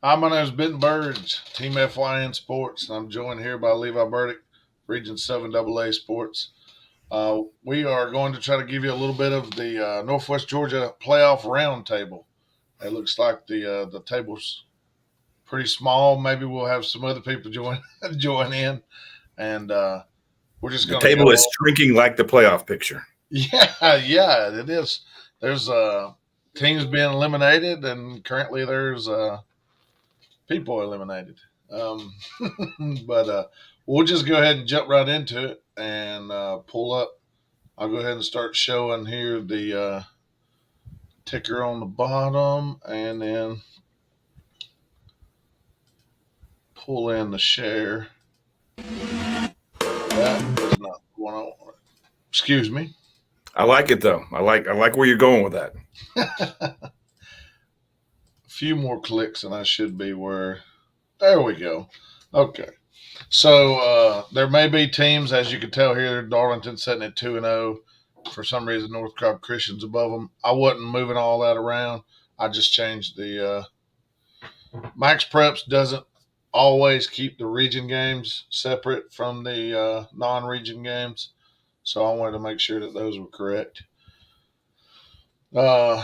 Hi, my name is Ben Burge, Team FYN Sports, and I'm joined here by Levi Burdick, Region 7 AA Sports. We are going to try to give you a little bit of the Northwest Georgia playoff roundtable. It looks like the table's pretty small. Maybe we'll have some other people join join in, and we're just The going to table is go. shrinking like the playoff picture. Yeah, it is. There's teams being eliminated, and currently there's people eliminated. Um, but we'll just go ahead and jump right into it and pull up. I'll go ahead and start showing here the ticker on the bottom and then pull in the share. That is not the one I want. Excuse me. I like it though. I like where you're going with that. A few more clicks and I should be where. There we go. Okay. So there may be teams, as you can tell here, Darlington sitting at 2-0. For some reason, North Cobb Christian's above them. I wasn't moving all that around. I just changed the Max Preps doesn't always keep the region games separate from the non-region games, so I wanted to make sure that those were correct. Uh,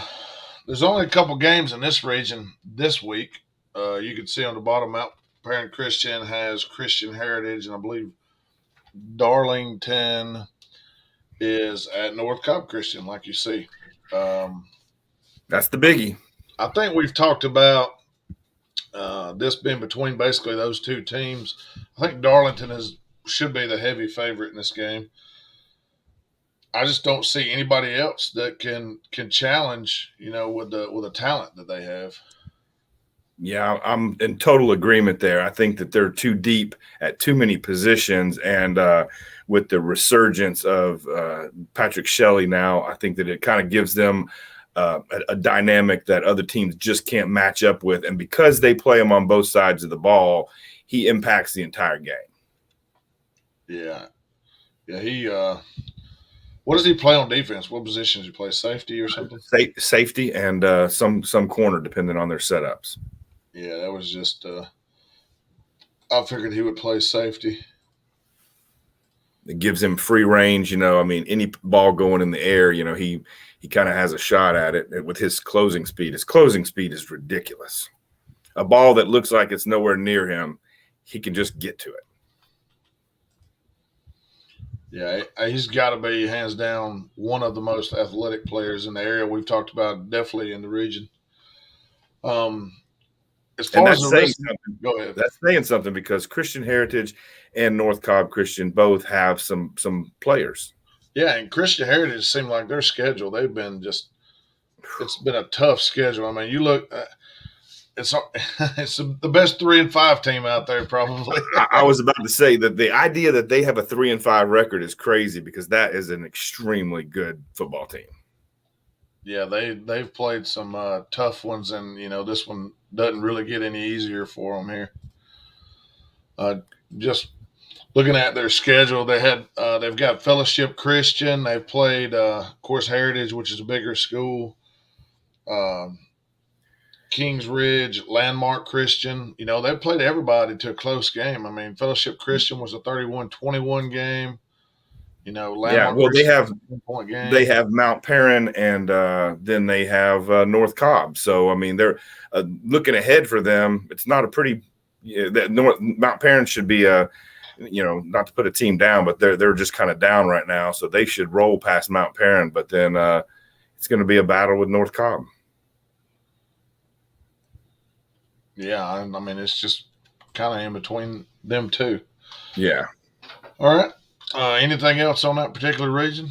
there's only a couple games in this region this week. You can see on the bottom, Mount Parent Christian has Christian Heritage, and I believe Darlington is at North Cobb Christian, like you see. That's the biggie. I think we've talked about this being between basically those two teams. I think Darlington should be the heavy favorite in this game. I just don't see anybody else that can challenge, with the talent that they have. Yeah, I'm in total agreement there. I think that they're too deep at too many positions, and with the resurgence of Patrick Shelley now, I think that it kind of gives them a dynamic that other teams just can't match up with. And because they play him on both sides of the ball, he impacts the entire game. Yeah. He. What does he play on defense? What position does he play? Safety or something? Safety and some corner, depending on their setups. Yeah, that was just. I figured he would play safety. It gives him free range. I mean, any ball going in the air, he kind of has a shot at it with his closing speed. His closing speed is ridiculous. A ball that looks like it's nowhere near him, he can just get to it. Yeah, he's got to be hands down one of the most athletic players in the area. We've talked about definitely in the region. As far as the rest, go ahead. That's saying something because Christian Heritage and North Cobb Christian both have some players. Yeah, and Christian Heritage seemed like their schedule. They've been it's been a tough schedule. I mean, you look. It's the best 3-5 team out there, probably. I was about to say that the idea that they have a 3-5 record is crazy because that is an extremely good football team. Yeah, they've played some tough ones, and this one doesn't really get any easier for them here. Just looking at their schedule, they've got Fellowship Christian. They've played, of course, Heritage, which is a bigger school. Kings Ridge, Landmark Christian. They played everybody to a close game. I mean, Fellowship Christian was a 31-21 game. Landmark Christian they have Mount Perrin and then they have North Cobb. So I mean, they're looking ahead for them. It's not a pretty. Mount Perrin should be not to put a team down, but they're just kind of down right now. So they should roll past Mount Perrin, but then it's going to be a battle with North Cobb. Yeah, I mean, it's just kind of in between them two. Yeah. All right. Anything else on that particular region?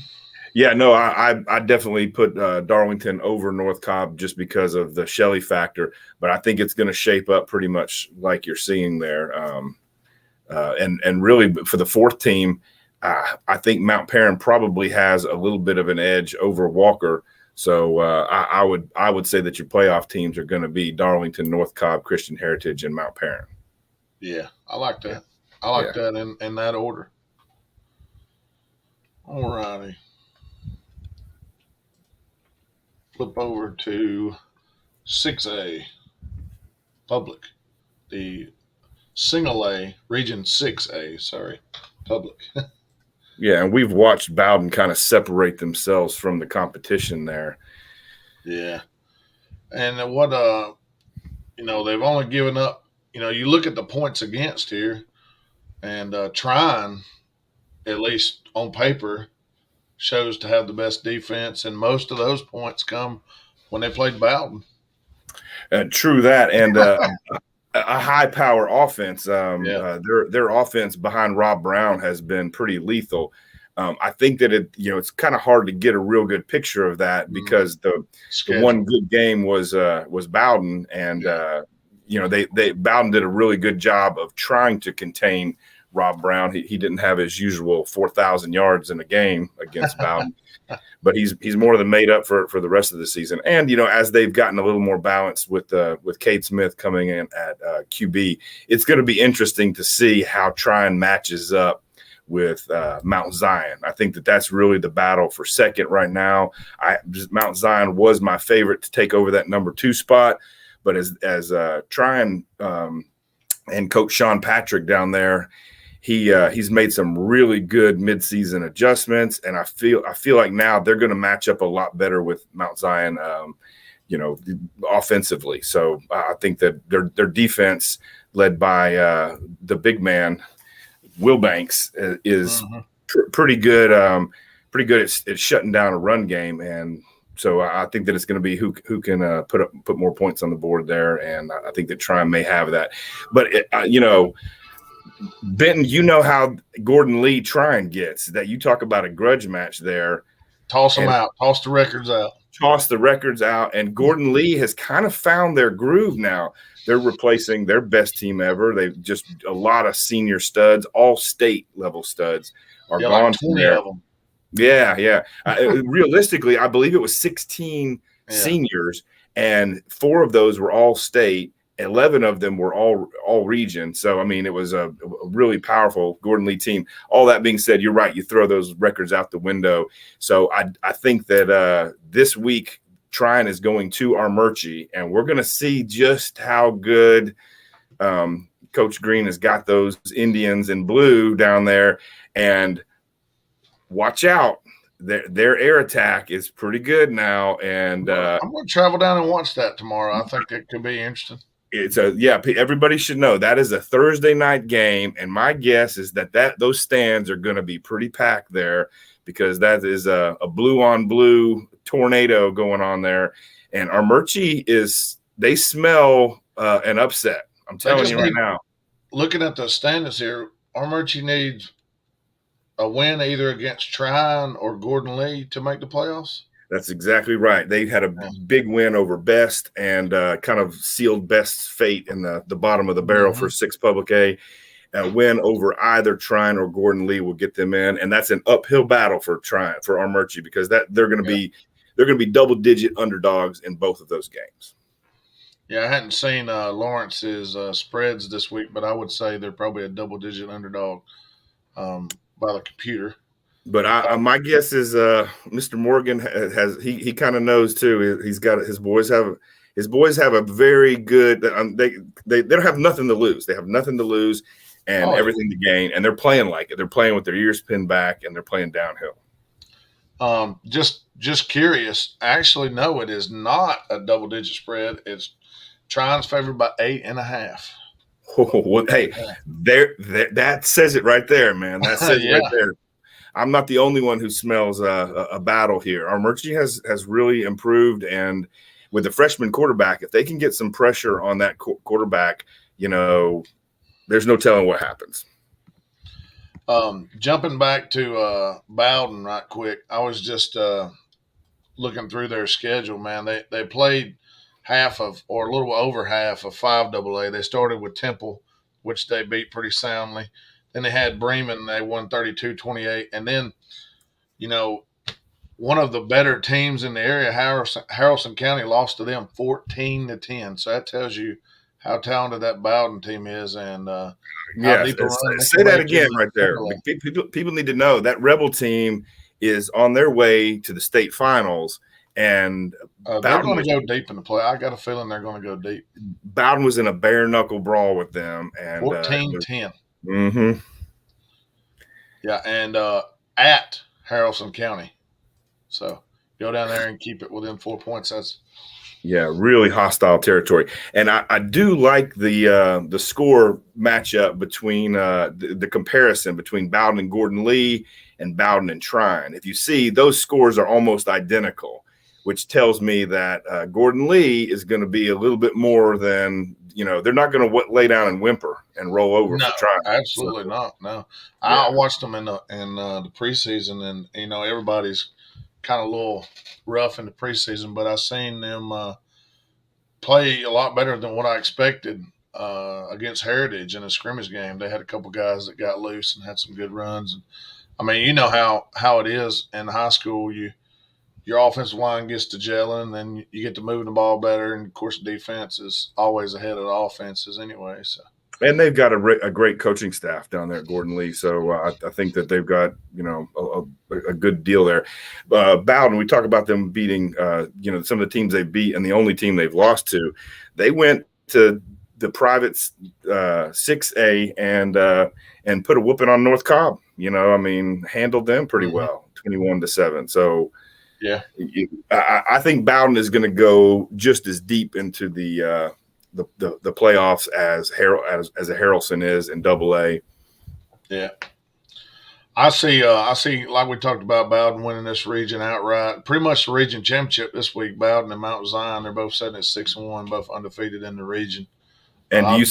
Yeah, no, I definitely put Darlington over North Cobb just because of the Shelley factor, but I think it's going to shape up pretty much like you're seeing there. And really for the fourth team, I think Mount Perrin probably has a little bit of an edge over Walker. So I would say that your playoff teams are going to be Darlington, North Cobb, Christian Heritage, and Mount Perrin. Yeah, I like that. I like that in that order. All righty. Flip over to 6A, public. the single A, Region 6A, sorry, public. Yeah, and we've watched Bowden kind of separate themselves from the competition there. Yeah. And what, they've only given up, you look at the points against here, and Trine, at least on paper, shows to have the best defense, and most of those points come when they played Bowden. True that, and a high power offense. Yeah. Their offense behind Rob Brown has been pretty lethal. I think that it's kind of hard to get a real good picture of that because the one good game was Bowden, and they Bowden did a really good job of trying to contain Rob Brown. He didn't have his usual 4,000 yards in a game against Bowden, but he's more than made up for the rest of the season. And as they've gotten a little more balanced with Cade Smith coming in at QB, it's going to be interesting to see how Trine matches up with Mount Zion. I think that's really the battle for second right now. Mount Zion was my favorite to take over that number 2 spot, but as Trine and Coach Sean Patrick down there, he's made some really good midseason adjustments, and I feel like now they're going to match up a lot better with Mount Zion, offensively. So I think that their defense, led by the big man Will Banks, is pretty good. Pretty good at shutting down a run game, and so I think that it's going to be who can put more points on the board there, and I think that Trine may have that, but Benton, how Gordon Lee Trine gets that. You talk about a grudge match there. Toss them out. Toss the records out. Toss the records out. And Gordon Lee has kind of found their groove now. They're replacing their best team ever. They've just a lot of senior studs, all state level studs are gone like 20 from of them. Yeah. Realistically, I believe it was 16 seniors, and 4 of those were all state. 11 of them were all region. So, I mean, it was a really powerful Gordon Lee team. All that being said, you're right. You throw those records out the window. So I think that this week Trine is going to Armurchie, and we're going to see just how good Coach Green has got those Indians in blue down there. And watch out. Their air attack is pretty good now. And I'm going to travel down and watch that tomorrow. I think it could be interesting. Everybody should know that is a Thursday night game, and my guess is that those stands are going to be pretty packed there because that is a blue on blue tornado going on there, and Armurchie they smell an upset. I'm telling you right now. Looking at the standings here, Armurchie needs a win either against Trine or Gordon Lee to make the playoffs. That's exactly right. They had a big win over Best and kind of sealed Best's fate in the bottom of the barrel for 6 Public A. A win over either Trine or Gordon Lee will get them in, and that's an uphill battle for Armurchie because they're going to be double-digit underdogs in both of those games. Yeah, I hadn't seen Lawrence's spreads this week, but I would say they're probably a double-digit underdog by the computer. But my guess is Mr. Morgan he kind of knows too. He's got his boys have a very good. They don't have nothing to lose. They have nothing to lose and everything to gain, and they're playing like it. They're playing with their ears pinned back, and they're playing downhill. Just curious. Actually, no, it is not a double-digit spread. It's Trine's favored by 8.5. Oh, well, hey, that says it right there, man. That says it right there. I'm not the only one who smells a battle here. Armurchie has really improved, and with the freshman quarterback, if they can get some pressure on that quarterback, there's no telling what happens. Jumping back to Bowden right quick, I was just looking through their schedule, man. They played half of, or a little over half of 5AA. They started with Temple, which they beat pretty soundly. Then they had Bremen. They won 32-28. And then, one of the better teams in the area, Haralson County, lost to them 14-10. So that tells you how talented that Bowden team is. And say that again right there. People need to know that Rebel team is on their way to the state finals, and They're Bowden going to was go deep in the play. I got a feeling they're going to go deep. Bowden was in a bare knuckle brawl with them, and 14-10. Mm-hmm. Yeah, and at Haralson County. So go down there and keep it within 4 points. That's really hostile territory. And I do like the score matchup between the comparison between Bowden and Gordon Lee and Bowden and Trine. If you see, those scores are almost identical, which tells me that Gordon Lee is going to be a little bit more than, they're not going to lay down and whimper and roll over no, for Trine. absolutely not. No, I watched them in the preseason, and everybody's kind of a little rough in the preseason, but I seen them play a lot better than what I expected against Heritage in a scrimmage game. They had a couple guys that got loose and had some good runs. And I mean, you know how it is in high school. Your offensive line gets to gelling, then you get to moving the ball better, and of course, the defense is always ahead of the offenses anyway. So. And they've got a great coaching staff down there at Gordon Lee. So I think that they've got, a good deal there. Bowden, we talk about them beating, some of the teams they beat and the only team they've lost to. They went to the private 6A and put a whooping on North Cobb. Handled them pretty well, 21-7. So yeah, I think Bowden is going to go just as deep into the playoffs as a Haralson is in AA. Yeah, I see like we talked about Bowden winning this region outright. Pretty much the region championship this week. Bowden and Mount Zion, they're both sitting at 6-1, both undefeated in the region. And do you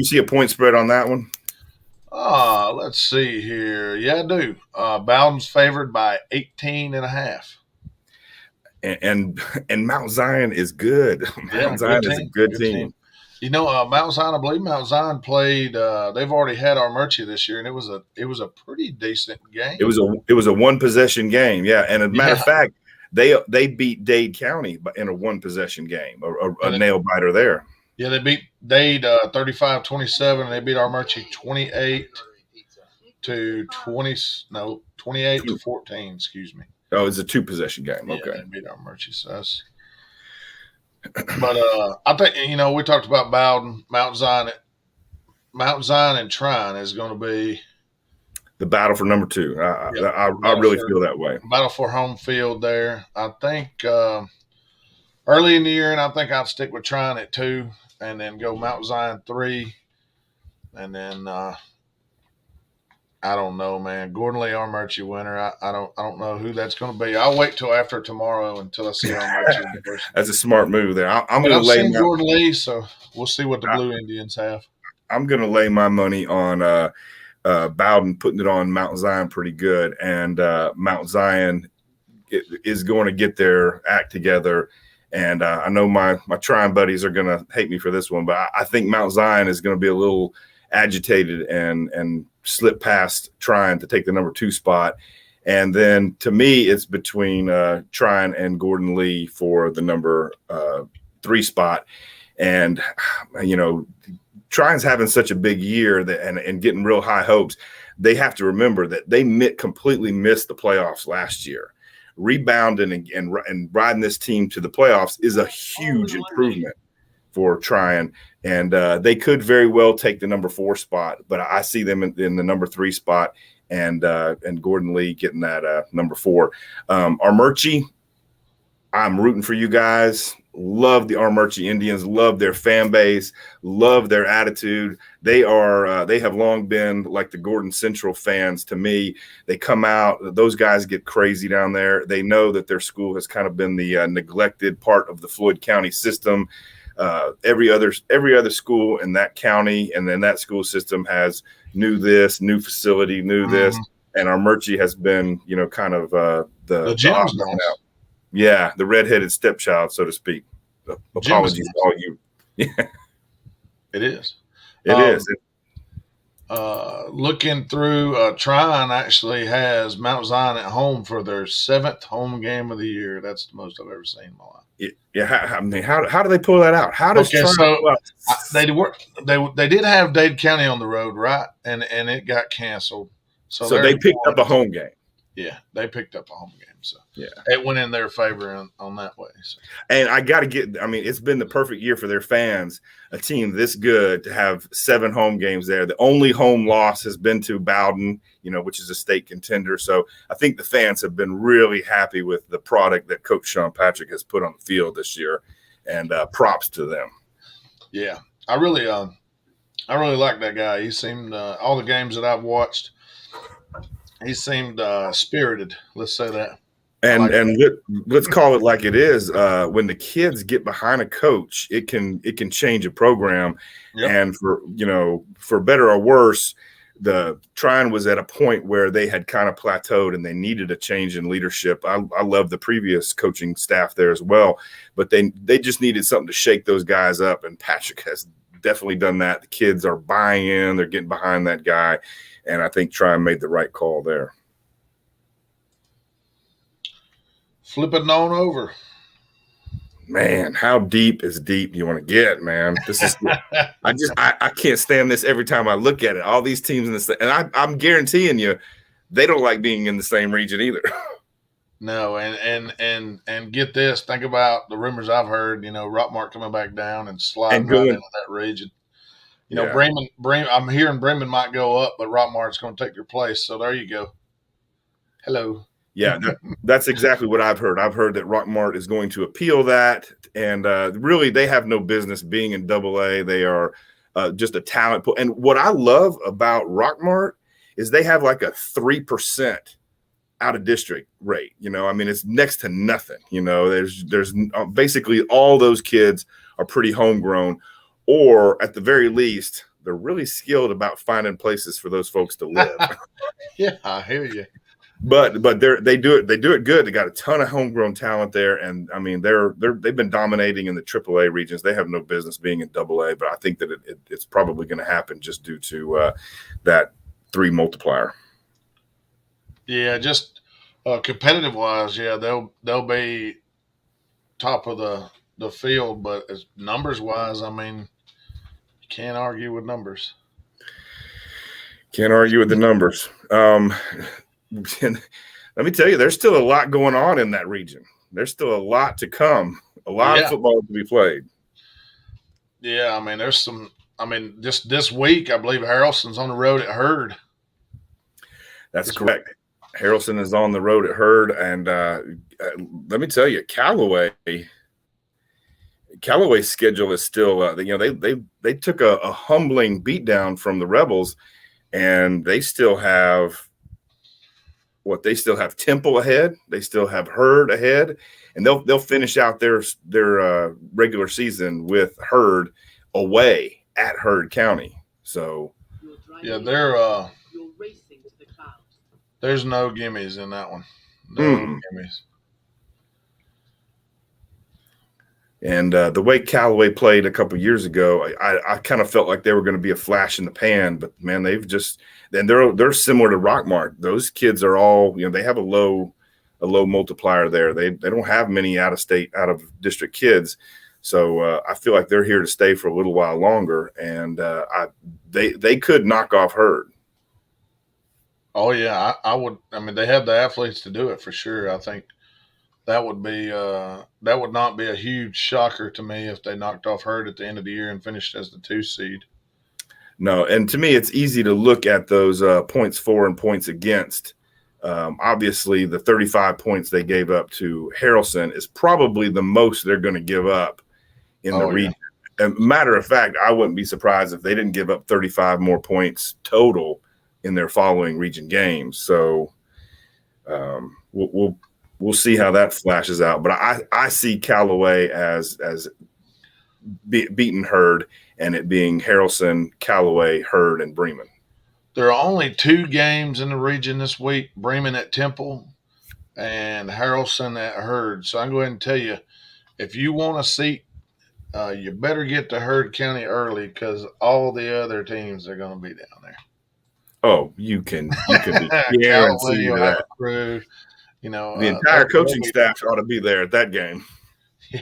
see a point spread on that one? Let's see here. Yeah, I do. Bowden's favored by 18.5. And Mount Zion is good. Mount Zion is a good team. Mount Zion, I believe Mount Zion played. They've already had Armurchie this year, and it was a pretty decent game. It was a one possession game, yeah. And as a matter of fact, they beat Dade County in a one possession game, a nail biter there. Yeah, they beat Dade 35-27, and they beat Armurchie 28-14. Excuse me. Oh, it's a two possession game. Okay, they beat Armurchie. So that's. But I think we talked about Bowden, Mount Zion and Trine is going to be the battle for number 2. I really feel that way. Battle for home field there. I think early in the year, and I think I'd stick with Trine at 2, and then go Mount Zion 3, and then I don't know, man. Gordon Lee Armurchie winner. I don't know who that's going to be. I'll wait till after tomorrow until I see Armurchie. That's a smart move there. I'm going to lay Gordon Lee, so we'll see what the Blue Indians have. I'm going to lay my money on Bowden putting it on Mount Zion pretty good, and Mount Zion is going to get their act together. And I know my Trine buddies are going to hate me for this one, but I think Mount Zion is going to be a little agitated and slip past Trine to take the number 2 spot. And then to me, it's between Trine and Gordon Lee for the number 3 spot. And, Trine's having such a big year and getting real high hopes. They have to remember that they completely missed the playoffs last year. Rebounding and riding this team to the playoffs is a huge improvement for Trine, and they could very well take the number 4 spot, but I see them in the number 3 spot, and Gordon Lee getting that number 4. Armurchie, I'm rooting for you guys. Love the Armurchie Indians. Love their fan base. Love their attitude. They have long been like the Gordon Central fans to me. They come out. Those guys get crazy down there. They know that their school has kind of been the neglected part of the Floyd County system. Every other school in that county and then that school system has new facility, this, and Armurchie has been, kind of the gym's nice. Yeah, the redheaded stepchild, so to speak. Apologies to all you. Yeah, it is. It is. Looking through, Trine actually has Mount Zion at home for their 7th home game of the year. That's the most I've ever seen in my life. Yeah, how do they pull that out? How does they did have Dade County on the road, right? And it got canceled. So they picked up a home game. Yeah, they picked up a home game, so Yeah. it went in their favor on that way. So. And I got to get, I mean, it's been the perfect year for their fans, a team this good to have 7 home games there. The only home loss has been to Bowden, which is a state contender. So I think the fans have been really happy with the product that Coach Sean Patrick has put on the field this year, and props to them. Yeah, I really like that guy. He seemed all the games that I've watched, he seemed spirited. Let's say that. And like let's call it like it is. When the kids get behind a coach, it can change a program. Yep. And for better or worse, the Trine was at a point where they had kind of plateaued and they needed a change in leadership. I love the previous coaching staff there as well, but they just needed something to shake those guys up. And Patrick has definitely done that. The kids are buying in; they're getting behind that guy, and I think Trine made the right call there. Flip it on over. Man, how deep is deep you want to get, man? This is I can't stand this every time I look at it. All these teams in this, and I'm guaranteeing you, they don't like being in the same region either. No, and get this. Think about the rumors I've heard. Rockmart coming back down and sliding And going- right into that region. Yeah. Bremen. I'm hearing Bremen might go up, but Rockmart's going to take their place. So there you go. Hello. Yeah, that's exactly what I've heard. I've heard that Rockmart is going to appeal that, and really they have no business being in AA. They are just a talent pool. And what I love about Rockmart is they have like a 3% out of district rate. I mean, it's next to nothing. There's basically all those kids are pretty homegrown, or at the very least, they're really skilled about finding places for those folks to live. Yeah, I hear you. But they do it good. They got a ton of homegrown talent there, and I mean they've been dominating in the AAA regions. They have no business being in AA, but I think that it's probably going to happen just due to that 3 multiplier. Yeah, just competitive wise, yeah, they'll be top of the field, but as numbers wise, I mean, you can't argue with numbers. Can't argue with the numbers. Let me tell you, there's still a lot going on in that region. There's still a lot to come, a lot of football to be played. Yeah, I mean, there's some. I mean, just this week, I believe Harrelson's on the road at Hurd. That's correct. Harrelson is on the road at Hurd, and let me tell you, Callaway's schedule is still. They took a humbling beatdown from the Rebels, and they still have. They still have Temple ahead. They still have Hurd ahead, and they'll finish out their regular season with Hurd away at Hurd County. So, yeah, there's no gimmies in that one. No gimmies. And the way Callaway played a couple years ago, I kind of felt like they were going to be a flash in the pan. But man, they're similar to Rockmart. Those kids are all, they have a low multiplier there. They don't have many out of district kids, so I feel like they're here to stay for a little while longer. And they could knock off Hurd. Oh yeah, I would. I mean, they have the athletes to do it for sure. I think. That would not be a huge shocker to me if they knocked off Hurd at the end of the year and finished as the 2 seed. No, and to me, it's easy to look at those points for and points against. Obviously, the 35 points they gave up to Harrelson is probably the most they're going to give up in the region. Yeah. And matter of fact, I wouldn't be surprised if they didn't give up 35 more points total in their following region games. So we'll see how that flashes out. But I see Callaway as beating Hurd, and it being Harrelson, Callaway, Hurd, and Bremen. There are only 2 games in the region this week, Bremen at Temple and Harrelson at Hurd. So I'm going to tell you, if you want a seat, you better get to Hurd County early because all the other teams are going to be down there. Oh, you can be guaranteed that. Crew. The entire coaching staff ought to be there at that game.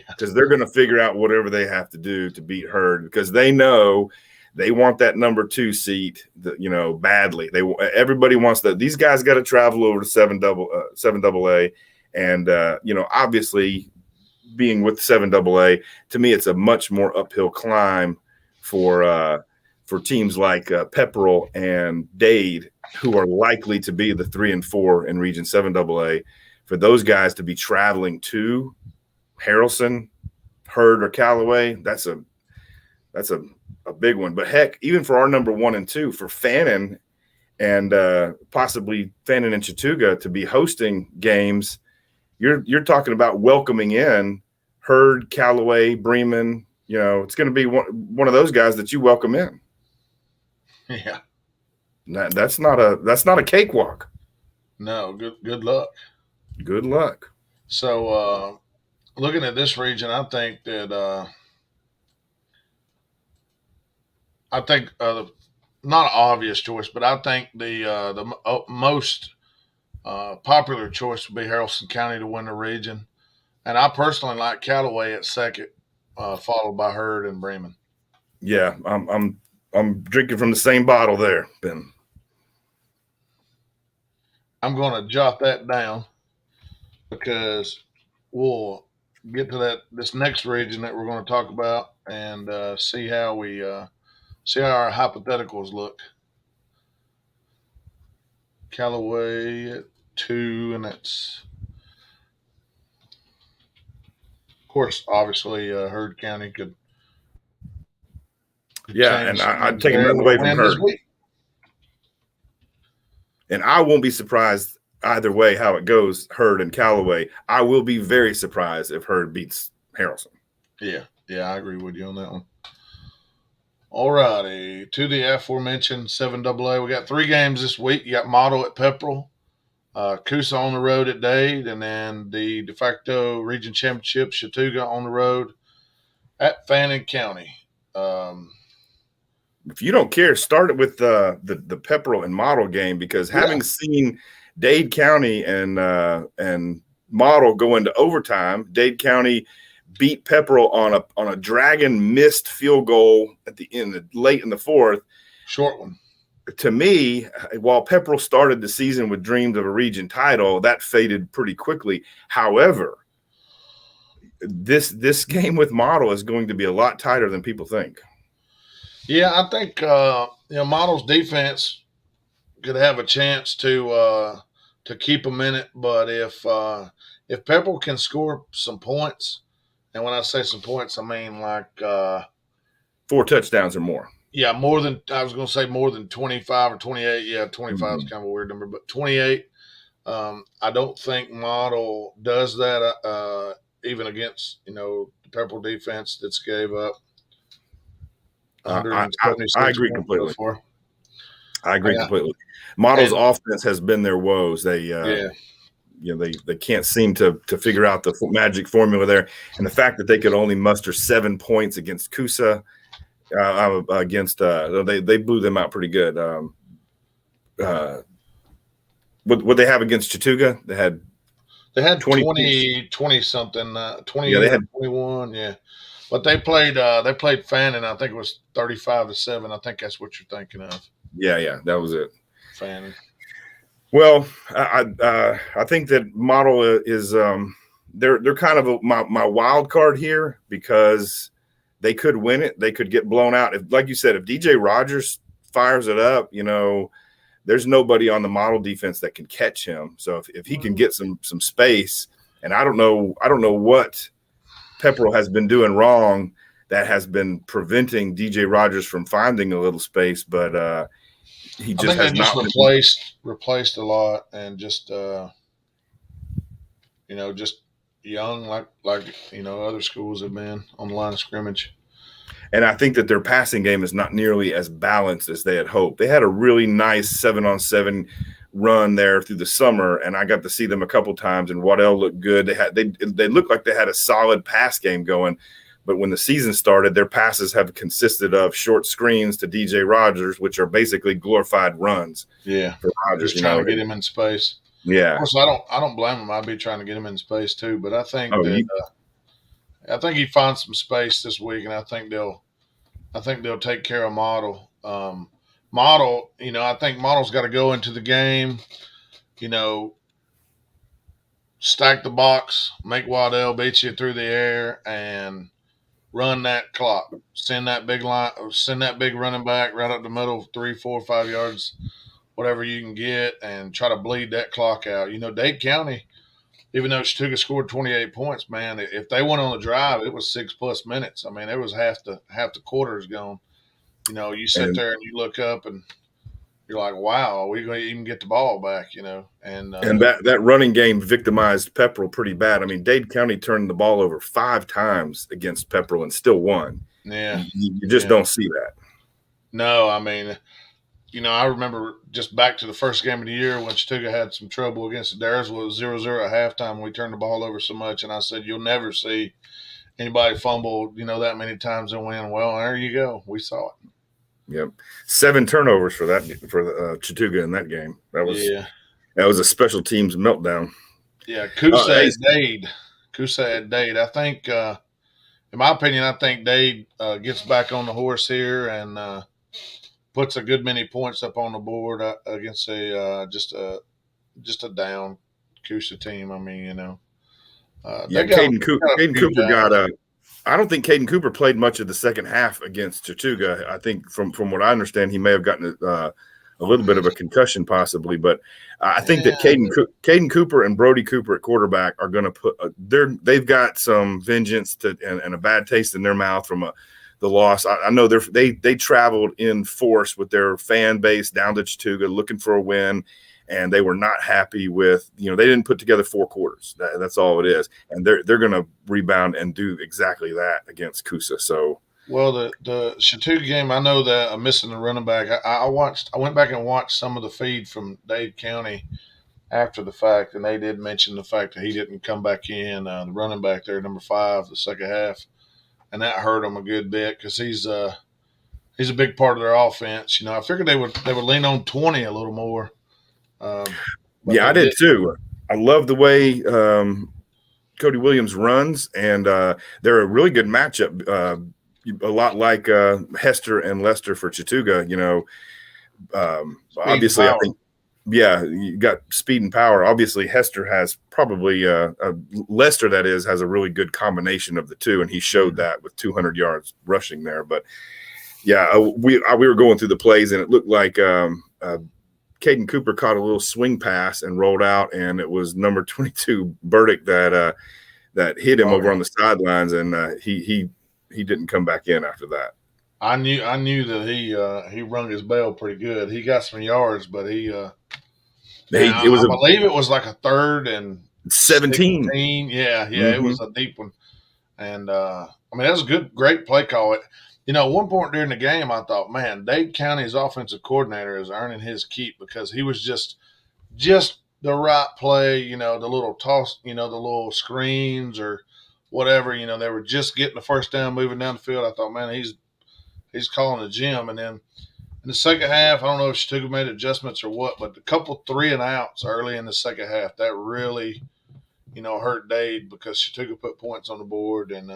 Because they're going to figure out whatever they have to do to beat Hurd, because they know They want that number 2 seat, badly. Everybody wants that. These guys got to travel over to 7AA, and obviously, being with 7AA, to me, it's a much more uphill climb for teams like Pepperell and Dade, who are likely to be the 3 and 4 in Region 7AA. For those guys to be traveling to Harrelson, Hurd, or Callaway, that's a big one. But heck, even for our number 1 and 2, for Fannin and possibly Fannin and Chattooga to be hosting games, you're talking about welcoming in Hurd, Callaway, Bremen. It's going to be one of those guys that you welcome in. Yeah, that's not a cakewalk. No, good luck. Good luck. So, looking at this region, I think that not an obvious choice, but I think the most popular choice would be Haralson County to win the region, and I personally like Callaway at second, followed by Hurd and Bremen. Yeah, I'm drinking from the same bottle there, Ben. I'm going to jot that down because we'll get to this next region that we're going to talk about and see how our hypotheticals look. Callaway at 2, and that's, of course, obviously Hurd County could yeah, and I'd take nothing away from Hurd. And I won't be surprised either way how it goes, Hurd and Callaway. I will be very surprised if Hurd beats Harrelson. Yeah, I agree with you on that one. All righty, to the aforementioned 7AA. We got 3 games this week. You got Model at Pepperell, Coosa on the road at Dade, and then the de facto region championship, Chattooga on the road at Fannin County. If you don't care, start it with the Pepperell and Model game, because having seen Dade County and Model go into overtime, Dade County beat Pepperell on a dragon missed field goal at the end, late in the 4th. Short one. To me, while Pepperell started the season with dreams of a region title, that faded pretty quickly. However, this game with Model is going to be a lot tighter than people think. Yeah, I think Model's defense could have a chance to keep them in it, but if Pepperell can score some points, and when I say some points, I mean like 4 touchdowns or more. Yeah, more than 25 or 28. Yeah, 25 is kind of a weird number, but 28. I don't think Model does that even against the Pepperell defense that's gave up. I agree completely. Before. I agree completely. Model's offense has been their woes. They they can't seem to figure out the magic formula there, and the fact that they could only muster 7 points against Coosa, they blew them out pretty good. What they have against Chattooga? They had 20 something, 20. Yeah, they had 21. Yeah. But they played Fannin. I think it was 35-7. I think that's what you're thinking of. Yeah, that was it. Fannin. Well, I think that Model is they're kind of my wild card here, because they could win it. They could get blown out. If, like you said, if DJ Rogers fires it up, there's nobody on the Model defense that can catch him. So if he can get some space, and I don't know what Pepperell has been doing wrong that has been preventing DJ Rogers from finding a little space, but he just has not replaced a lot, and just just young like other schools have been on the line of scrimmage. And I think that their passing game is not nearly as balanced as they had hoped. They had a really nice 7-on-7 run there through the summer, and I got to see them a couple times, and Waddell looked good. They looked like they had a solid pass game going, but when the season started, their passes have consisted of short screens to DJ Rogers, which are basically glorified runs. Yeah, for Rogers, just trying to get him in space. Yeah, of course, I don't blame him. I'd be trying to get him in space too, but I think I think he finds some space this week, and I think they'll I think they'll take care of Model. Model, I think Model's got to go into the game, you know, stack the box, make Waddell beat you through the air, and run that clock. Send that big running back right up the middle, 3, 4, 5 yards, whatever you can get, and try to bleed that clock out. Dade County, even though Chattooga scored 28 points, man, if they went on the drive, it was 6+ minutes. I mean, it was half the quarter is gone. You sit And there and you look up and you're like, wow, are we going to even get the ball back? And that running game victimized Pepperell pretty bad. I mean, Dade County turned the ball over 5 times against Pepperell and still won. yeah, You just yeah. don't see that. No, I mean, I remember just back to the first game of the year when Chattooga had some trouble against theirs was 0-0 at halftime. We turned the ball over so much, and I said, you'll never see anybody fumble, that many times and win. Well, there you go. We saw it. Yep, 7 turnovers for Chattooga in that game. That was a special teams meltdown. Yeah, Coosa at Dade. I think, in my opinion, I think Dade gets back on the horse here and puts a good many points up on the board against just a down Coosa team. I mean, Yeah, Caden Cooper got I don't think Caden Cooper played much of the second half against Chattooga. I think from what I understand, he may have gotten a little bit of a concussion possibly, but I think that Caden Cooper and Brody Cooper at quarterback are going to put they've got some vengeance and a bad taste in their mouth from the loss. I know they traveled in force with their fan base down to Chattooga looking for a win. And they were not happy with, they didn't put together 4 quarters. That's all it is. And they're going to rebound and do exactly that against Coosa. So, well, the Chattooga game, I know that I'm missing the running back. I went back and watched some of the feed from Dade County after the fact, and they did mention the fact that he didn't come back in. The running back there, number 5, the second half, and that hurt him a good bit because he's a big part of their offense. I figured they would lean on 20 a little more. Yeah, I did too. I love the way Cody Williams runs, and they're a really good matchup. A lot like Hester and Lester for Chattooga. Obviously, I think, yeah, you got speed and power. Obviously, Hester has probably Lester, that is, has a really good combination of the two, and he showed that with 200 yards rushing there. But yeah, we were going through the plays, and it looked like Caden Cooper caught a little swing pass and rolled out, and it was number 22 Burdick that hit him over on the sidelines, and he didn't come back in after that. I knew that he rung his bell pretty good. He got some yards, but I believe it was like a 3rd and 17. 16. Yeah, It was a deep one, and that was a great play call. One point during the game, I thought, man, Dade County's offensive coordinator is earning his keep because he was just the right play, the little toss, the little screens or whatever, they were just getting the first down, moving down the field. I thought, man, he's calling the gym. And then in the second half, I don't know if Chattooga made adjustments or what, but a couple 3 and outs early in the second half, that really, hurt Dade because Chattooga put points on the board and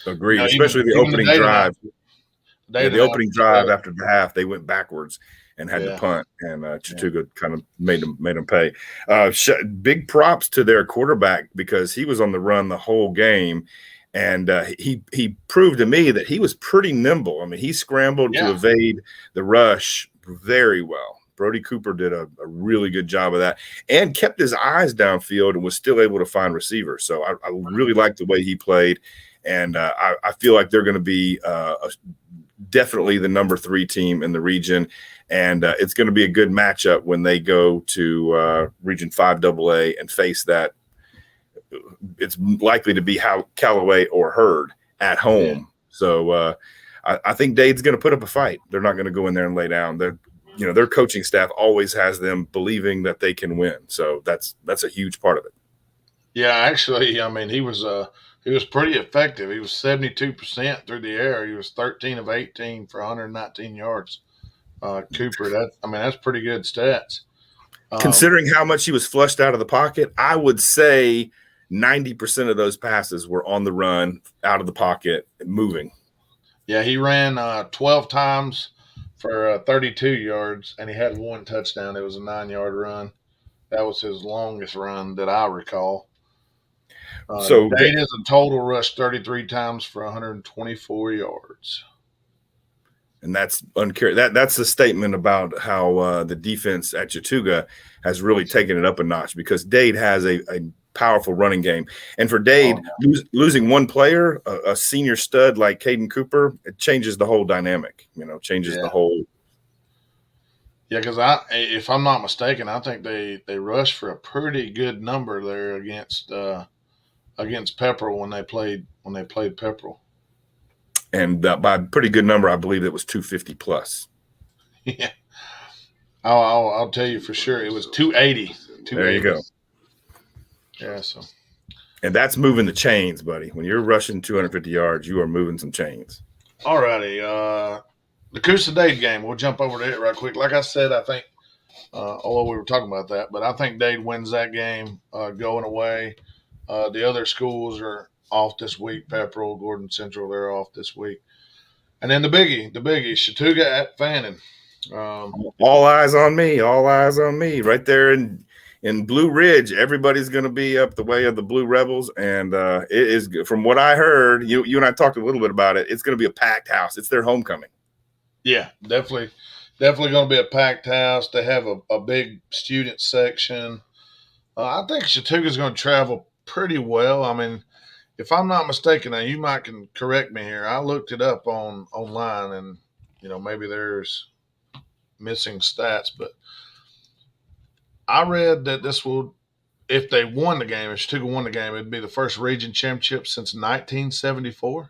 agreed, especially the opening drive. The opening drive after the half, they went backwards and had to punt, and Chattooga kind of made them pay. Big props to their quarterback because he was on the run the whole game, and he proved to me that he was pretty nimble. I mean, he scrambled to evade the rush very well. Brody Cooper did a really good job of that and kept his eyes downfield and was still able to find receivers. So I really liked the way he played. And I feel like they're going to be definitely the number 3 team in the region. And it's going to be a good matchup when they go to Region 5 AA and face that. It's likely to be Callaway or Hurd at home. Yeah. So I think Dade's going to put up a fight. They're not going to go in there and lay down. Their coaching staff always has them believing that they can win. So that's a huge part of it. Yeah, actually, he was pretty effective. He was 72% through the air. He was 13 of 18 for 119 yards. Cooper, that's pretty good stats. Considering how much he was flushed out of the pocket, I would say 90% of those passes were on the run, out of the pocket, moving. Yeah, he ran 12 times for 32 yards, and he had one touchdown. It was a 9-yard run. That was his longest run that I recall. So Date is a total rush 33 times for 124 yards. and that's that's a statement about how the defense at Chattooga has really taken it up a notch because Dade has a powerful running game, and for Oh, Dade yeah. losing one player, a senior stud like Caden Cooper, it changes the whole dynamic. Changes the Yeah. whole. Yeah, because if I'm not mistaken, I think they rushed for a pretty good number there against Pepperell when they played Pepperell. And by a pretty good number, I believe it was 250 plus. Yeah, I'll tell you for sure it was 280. There you 280. go. Yeah, so And that's moving the chains, buddy. When you're rushing 250 yards, you are moving some chains. alrighty. The Coosa Dade game. We'll jump over to it right quick. Like I said, I think although we were talking about that, but I think Dade wins that game going away. The other schools are off this week. Pepperell, Gordon Central, they're off this week. And then the biggie, Chattooga at Fannin. Um, All eyes on me. All eyes on me. Right there in Blue Ridge, everybody's going to be up the way of the Blue Rebels, and it is from what I heard. You and I talked a little bit about it. It's going to be a packed house. It's their homecoming. yeah, definitely going to be a packed house. They have a big student section. I think Chattooga's going to travel pretty well. I mean, if I'm not mistaken, now you might can correct me here. I looked it up online, and maybe there's missing stats, but I read that this will, if they won the game, if Chattooga won the game, it'd be the first region championship since 1974.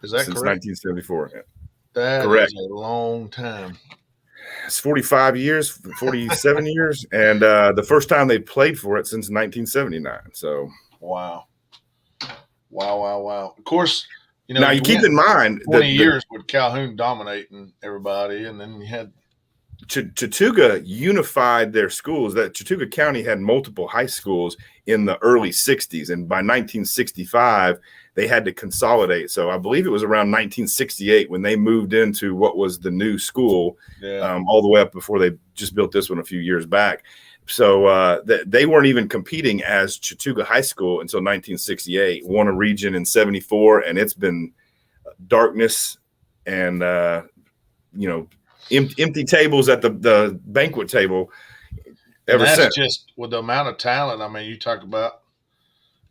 Is that Since correct? 1974. Yeah. That is Correct. a long time. It's 45 years, 47 years, and the first time they played for it since 1979. So Wow. Wow, wow, wow. Of course, now you you keep went in mind 20 that the years with Calhoun dominating everybody, and then you had, Chattooga unified their schools. That Chattooga County had multiple high schools in the early 60s, and by 1965 they had to consolidate. So I believe it was around 1968 when they moved into what was the new school, yeah, all the way up before they just built this one a few years back. So they weren't even competing as Chattooga High School until 1968. Won a region in '74, and it's been darkness and empty tables at the banquet table and ever that's since. just with the amount of talent. I mean, you talk about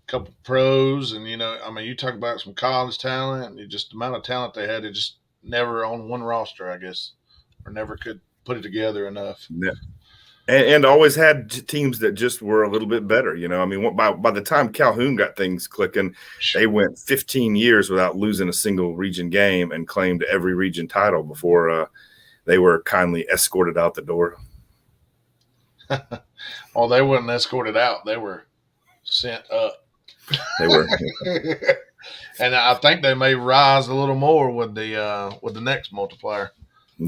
a couple pros, and I mean, you talk about some college talent, and just the amount of talent they had. It just never on one roster, I guess, or never could put it together enough. Yeah. And always had teams that just were a little bit better. I mean, by the time Calhoun got things clicking, they went 15 years without losing a single region game and claimed every region title before they were kindly escorted out the door. Oh, they wasn't escorted out; they were sent up. They were. And I think they may rise a little more with the next multiplier.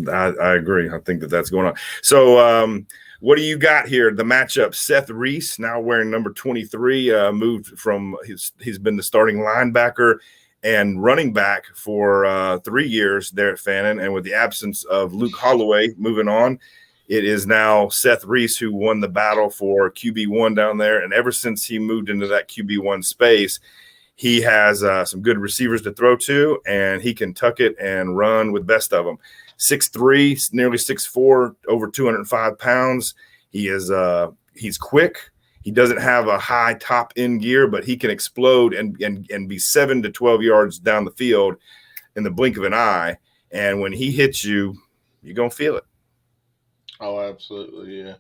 I agree. I think that's going on. So, what do you got here? The matchup: Seth Reese, now wearing number 23, moved from he's been the starting linebacker and running back for 3 years there at Fannin, and with the absence of Luke Holloway moving on, it is now Seth Reese who won the battle for QB1 down there. And ever since he moved into that QB1 space, he has some good receivers to throw to, and he can tuck it and run with best of them. 6'3", nearly 6'4", over 205 pounds. He's quick. He doesn't have a high top end gear, but he can explode and be 7 to 12 yards down the field in the blink of an eye. And when he hits you, you're gonna feel it. Oh, absolutely, yeah.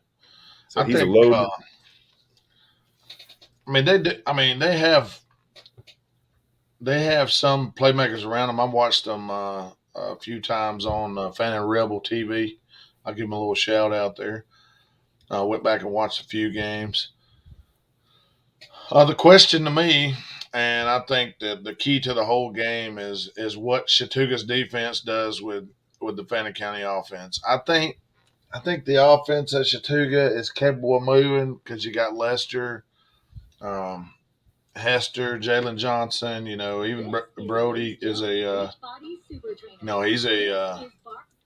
So I he's a think. load. I mean, they have some playmakers around them. I've watched them a few times on Fannin Rebel TV. I'll give them a little shout out there. I went back and watched a few games. The question to me, and I think that the key to the whole game is what Chattooga's defense does with the Fannin County offense. I think the offense at Chattooga is capable of moving because you got Lester, um, Hester, Jalen Johnson. Even Brody is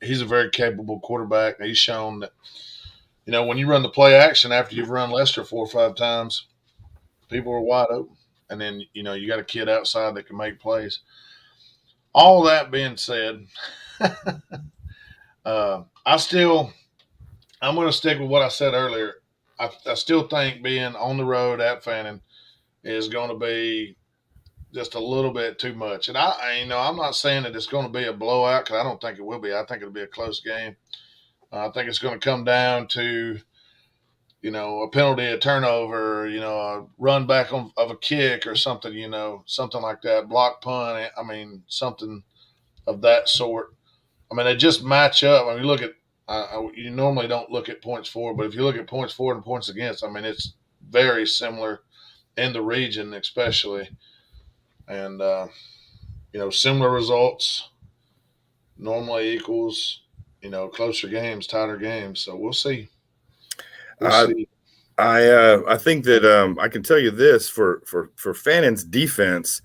He's a very capable quarterback. He's shown that when you run the play action after you've run Lester 4 or 5 times, people are wide open, and then you got a kid outside that can make plays. All that being said, I still I'm going to stick with what I said earlier. I still think being on the road at Fannin is going to be just a little bit too much. And I'm not saying that it's going to be a blowout because I don't think it will be. I think it'll be a close game. I think it's going to come down to a penalty, a turnover, a run back of a kick or something, something like that, block punt. I mean, something of that sort. I mean, they just match up. I mean, look at you normally don't look at points for, but if you look at points for and points against, I mean, it's very similar in the region, especially, and similar results normally equals closer games, tighter games. So we'll see. We'll I see. I think that I can tell you this for Fannin's defense.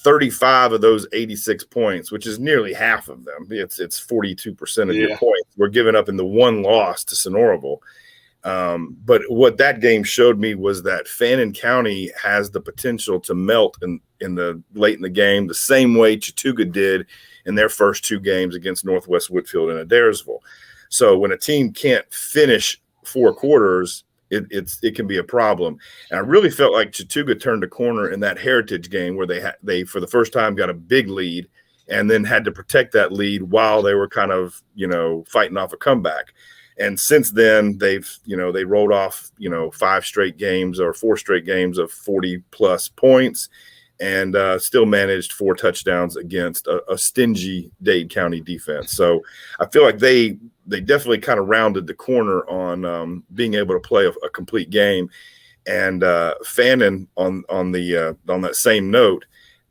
35 of those 86 points, which is nearly half of them. It's 42% of your points were given up in the one loss to Sonoraville. But what that game showed me was that Fannin County has the potential to melt in the late in the game, the same way Chattooga did in their first 2 games against Northwest Whitfield and Adairsville. So when a team can't finish 4 quarters, it can be a problem. And I really felt like Chattooga turned a corner in that Heritage game where they for the first time got a big lead and then had to protect that lead while they were kind of fighting off a comeback. And since then they rolled off 5 straight games or 4 straight games of 40 plus points and still managed 4 touchdowns against a stingy Dade County defense. So I feel like they definitely kind of rounded the corner on being able to play a complete game. And Fannin on that same note,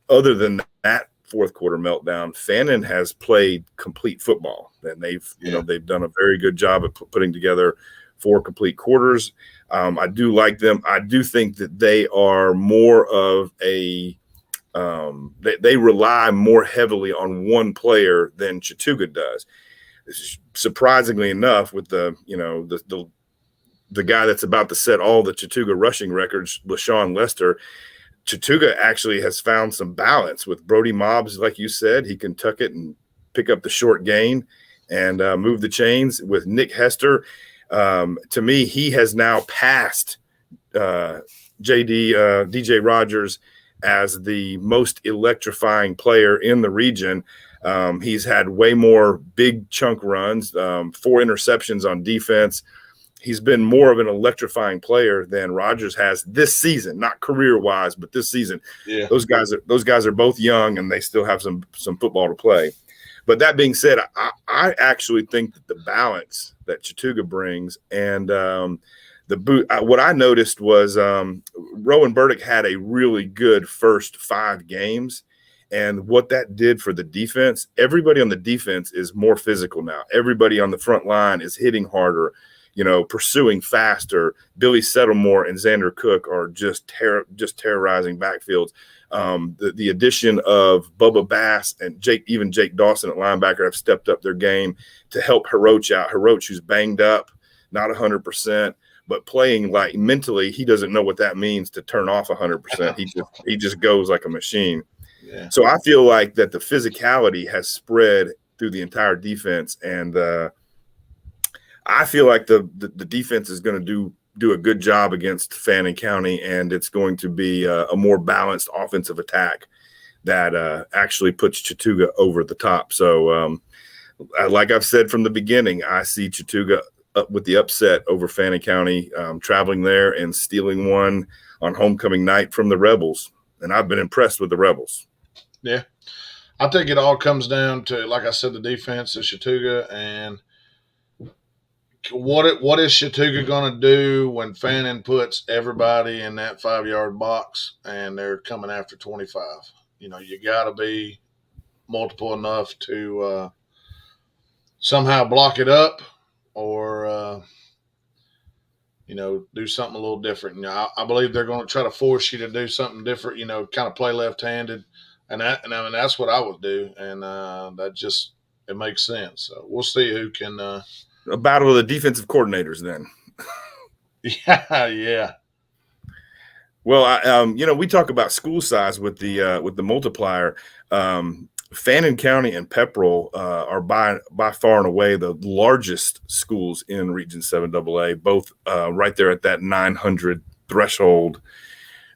other than that fourth quarter meltdown, Fannin has played complete football, and they've done a very good job of putting together 4 complete quarters. I do like them. I do think that they are more of a they rely more heavily on one player than Chattooga does. Surprisingly enough, with the guy that's about to set all the Chattooga rushing records, LaShawn Lester, Chattooga actually has found some balance with Brody Mobbs. Like you said, he can tuck it and pick up the short gain and move the chains. With Nick Hester, to me, he has now passed DJ Rogers as the most electrifying player in the region. He's had way more big chunk runs, 4 interceptions on defense. He's been more of an electrifying player than Rogers has this season, not career-wise, but this season. Yeah. Those guys are both young, and they still have some football to play. But that being said, I actually think that the balance that Chattooga brings and what I noticed was Rowan Burdick had a really good first 5 games. And what that did for the defense, everybody on the defense is more physical now. Everybody on the front line is hitting harder, pursuing faster. Billy Settlemore and Xander Cook are just terrorizing backfields. The addition of Bubba Bass and Jake Dawson at linebacker have stepped up their game to help Hiroch out. Hiroch, who's banged up, not 100%. But playing like mentally, he doesn't know what that means to turn off 100%. He just goes like a machine. Yeah. So I feel like that the physicality has spread through the entire defense, and I feel like the defense is going to do a good job against Fannin County, and it's going to be a more balanced offensive attack that actually puts Chattooga over the top. So, like I've said from the beginning, I see Chattooga up with the upset over Fannin County, traveling there and stealing one on homecoming night from the Rebels. And I've been impressed with the Rebels. Yeah. I think it all comes down to, like I said, the defense of Chattooga and what is Chattooga going to do when Fannin puts everybody in that 5-yard box and they're coming after 25? You got to be multiple enough to somehow block it up or do something a little different. I believe they're going to try to force you to do something different, kind of play left-handed and I mean that's what I would do, and that just it makes sense. So we'll see who can. A battle of the defensive coordinators then. Yeah, yeah. Well, we talk about school size with the multiplier. Fannin County and Pepperell are by far and away the largest schools in Region 7 AA, both right there at that 900 threshold,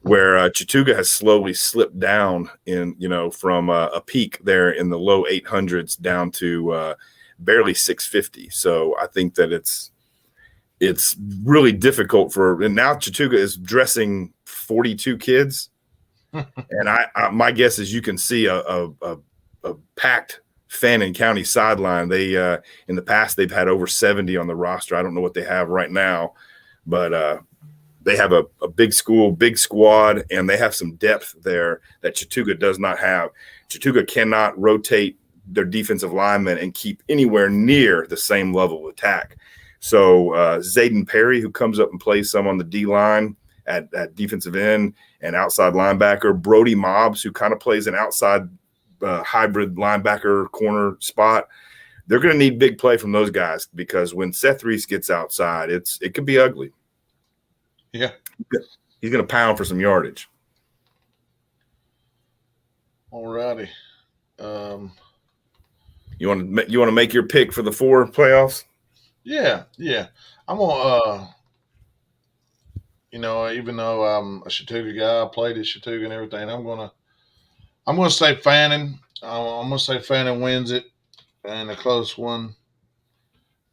where Chattooga has slowly slipped down from a peak there in the low 800s down to barely 650. So I think that it's really difficult and now Chattooga is dressing 42 kids. And my guess is you can see a packed Fannin County sideline. They in the past they've had over 70 on the roster. I don't know what they have right now, but they have a big school, big squad, and they have some depth there that Chattooga does not have. Chattooga cannot rotate their defensive linemen and keep anywhere near the same level of attack. So Zayden Perry, who comes up and plays some on the D line at defensive end and outside linebacker, Brody Mobbs, who kind of plays an outside hybrid linebacker corner spot. They're going to need big play from those guys because when Seth Reese gets outside, it could be ugly. Yeah, he's going to pound for some yardage. All righty. You want to make your pick for the 4 playoffs? Yeah. I'm gonna, even though I'm a Chattooga guy, I played at Chattooga and everything. I'm gonna say Fannin. I'm gonna say Fannin wins it, and a close one.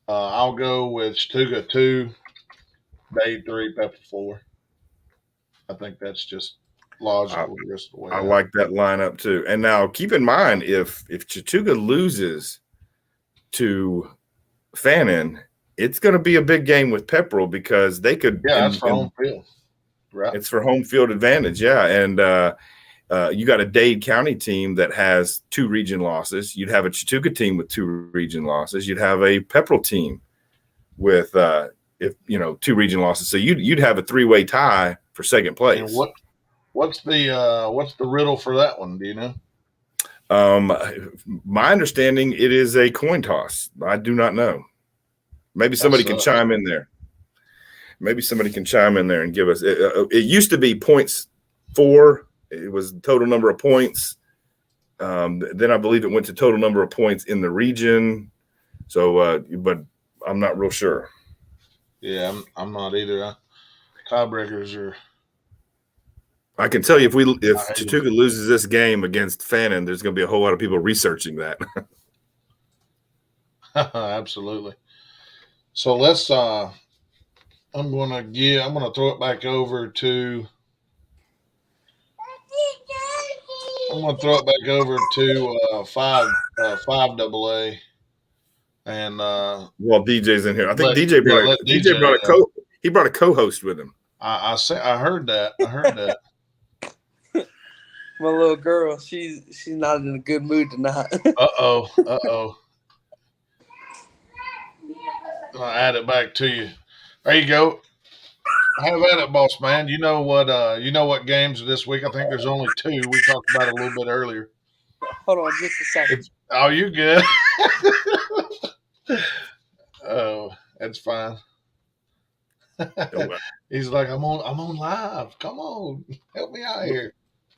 I'll go with Chattooga 2, Dade 3, Pepper 4. I think that's just logical. The way I like that lineup too. And now keep in mind, if Chattooga loses to Fannin, it's going to be a big game with Pepperell because they could. Yeah, that's for home field. Right. It's for home field advantage. Yeah, and you got a Dade County team that has 2 region losses. You'd have a Chattooga team with 2 region losses. You'd have a Pepperell team with 2 region losses. So you'd have a 3-way tie for second place. And what's the riddle for that one? Do you know? My understanding, it is a coin toss. I do not know. Maybe somebody can chime in there. Maybe somebody can chime in there and give us. It used to be points 4. It was the total number of points. Then I believe it went to total number of points in the region. So, but I'm not real sure. Yeah, I'm not either. Tiebreakers are. I can tell you if Chattooga loses this game against Fannin, there's going to be a whole lot of people researching that. Absolutely. So let's. I'm gonna throw it back over to. I'm gonna throw it back over to 5 AA. And well, DJ's in here. I think DJ brought a co-host with him. I heard that. My little girl, she's not in a good mood tonight. Uh-oh. I'll add it back to you. There you go. Have at it, boss man. You know what games are this week? I think there's only 2. We talked about it a little bit earlier. Hold on just a second. Oh, you good. Oh, that's fine. He's like, I'm on live. Come on, help me out here.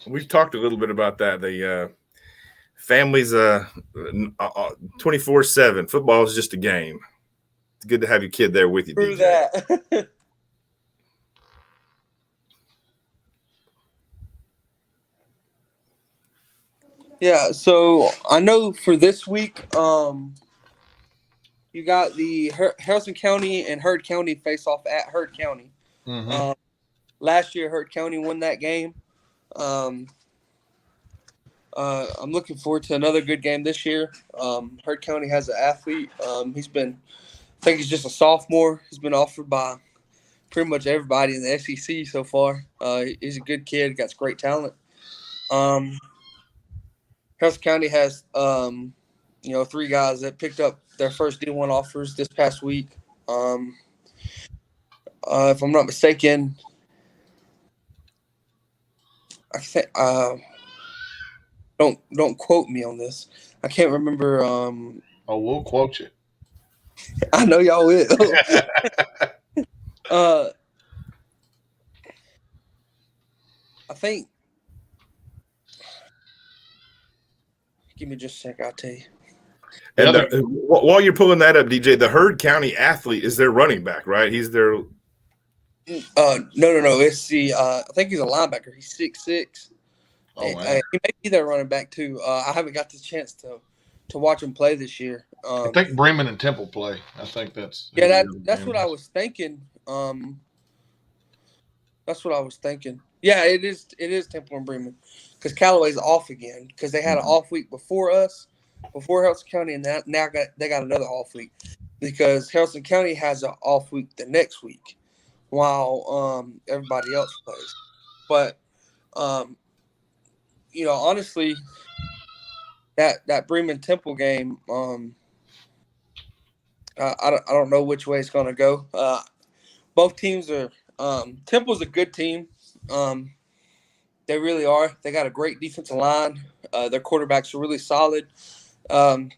We've talked a little bit about that. The families 24/7. Football is just a game. It's good to have your kid there with you. True DJ. that. Yeah, so I know for this week, you got the Harrison County and Heard County face off at Heard County. Mm-hmm. Last year, Heard County won that game. I'm looking forward to another good game this year. Heard County has an athlete. I think he's just a sophomore. He's been offered by pretty much everybody in the SEC so far. He's a good kid, got great talent. Harrison County has, 3 guys that picked up their first D1 offers this past week. If I'm not mistaken, I think Don't quote me on this. I can't remember. Oh, we'll quote you. I know y'all will. uh, I think. Give me just a sec. I'll tell you. The And other, while you're pulling that up, DJ, the Heard County athlete is their running back, right? He's their. No. It's the. I think he's a linebacker. He's 6'6". oh man, He may be their running back too. I haven't got the chance to watch him play this year. I think Bremen and Temple play. I think that's who Yeah, the other that's game what I is. was thinking. That's what I was thinking. Yeah, it is. It is Temple and Bremen, because Callaway's off again because they had an off week before us, before Harrison County, and they got another off week because Harrison County has an off week the next week, while everybody else plays. But um, honestly, that Bremen Temple game, I don't know which way it's going to go. Both teams are. Temple's a good team. They really are. They got a great defensive line. Their quarterbacks are really solid. Um,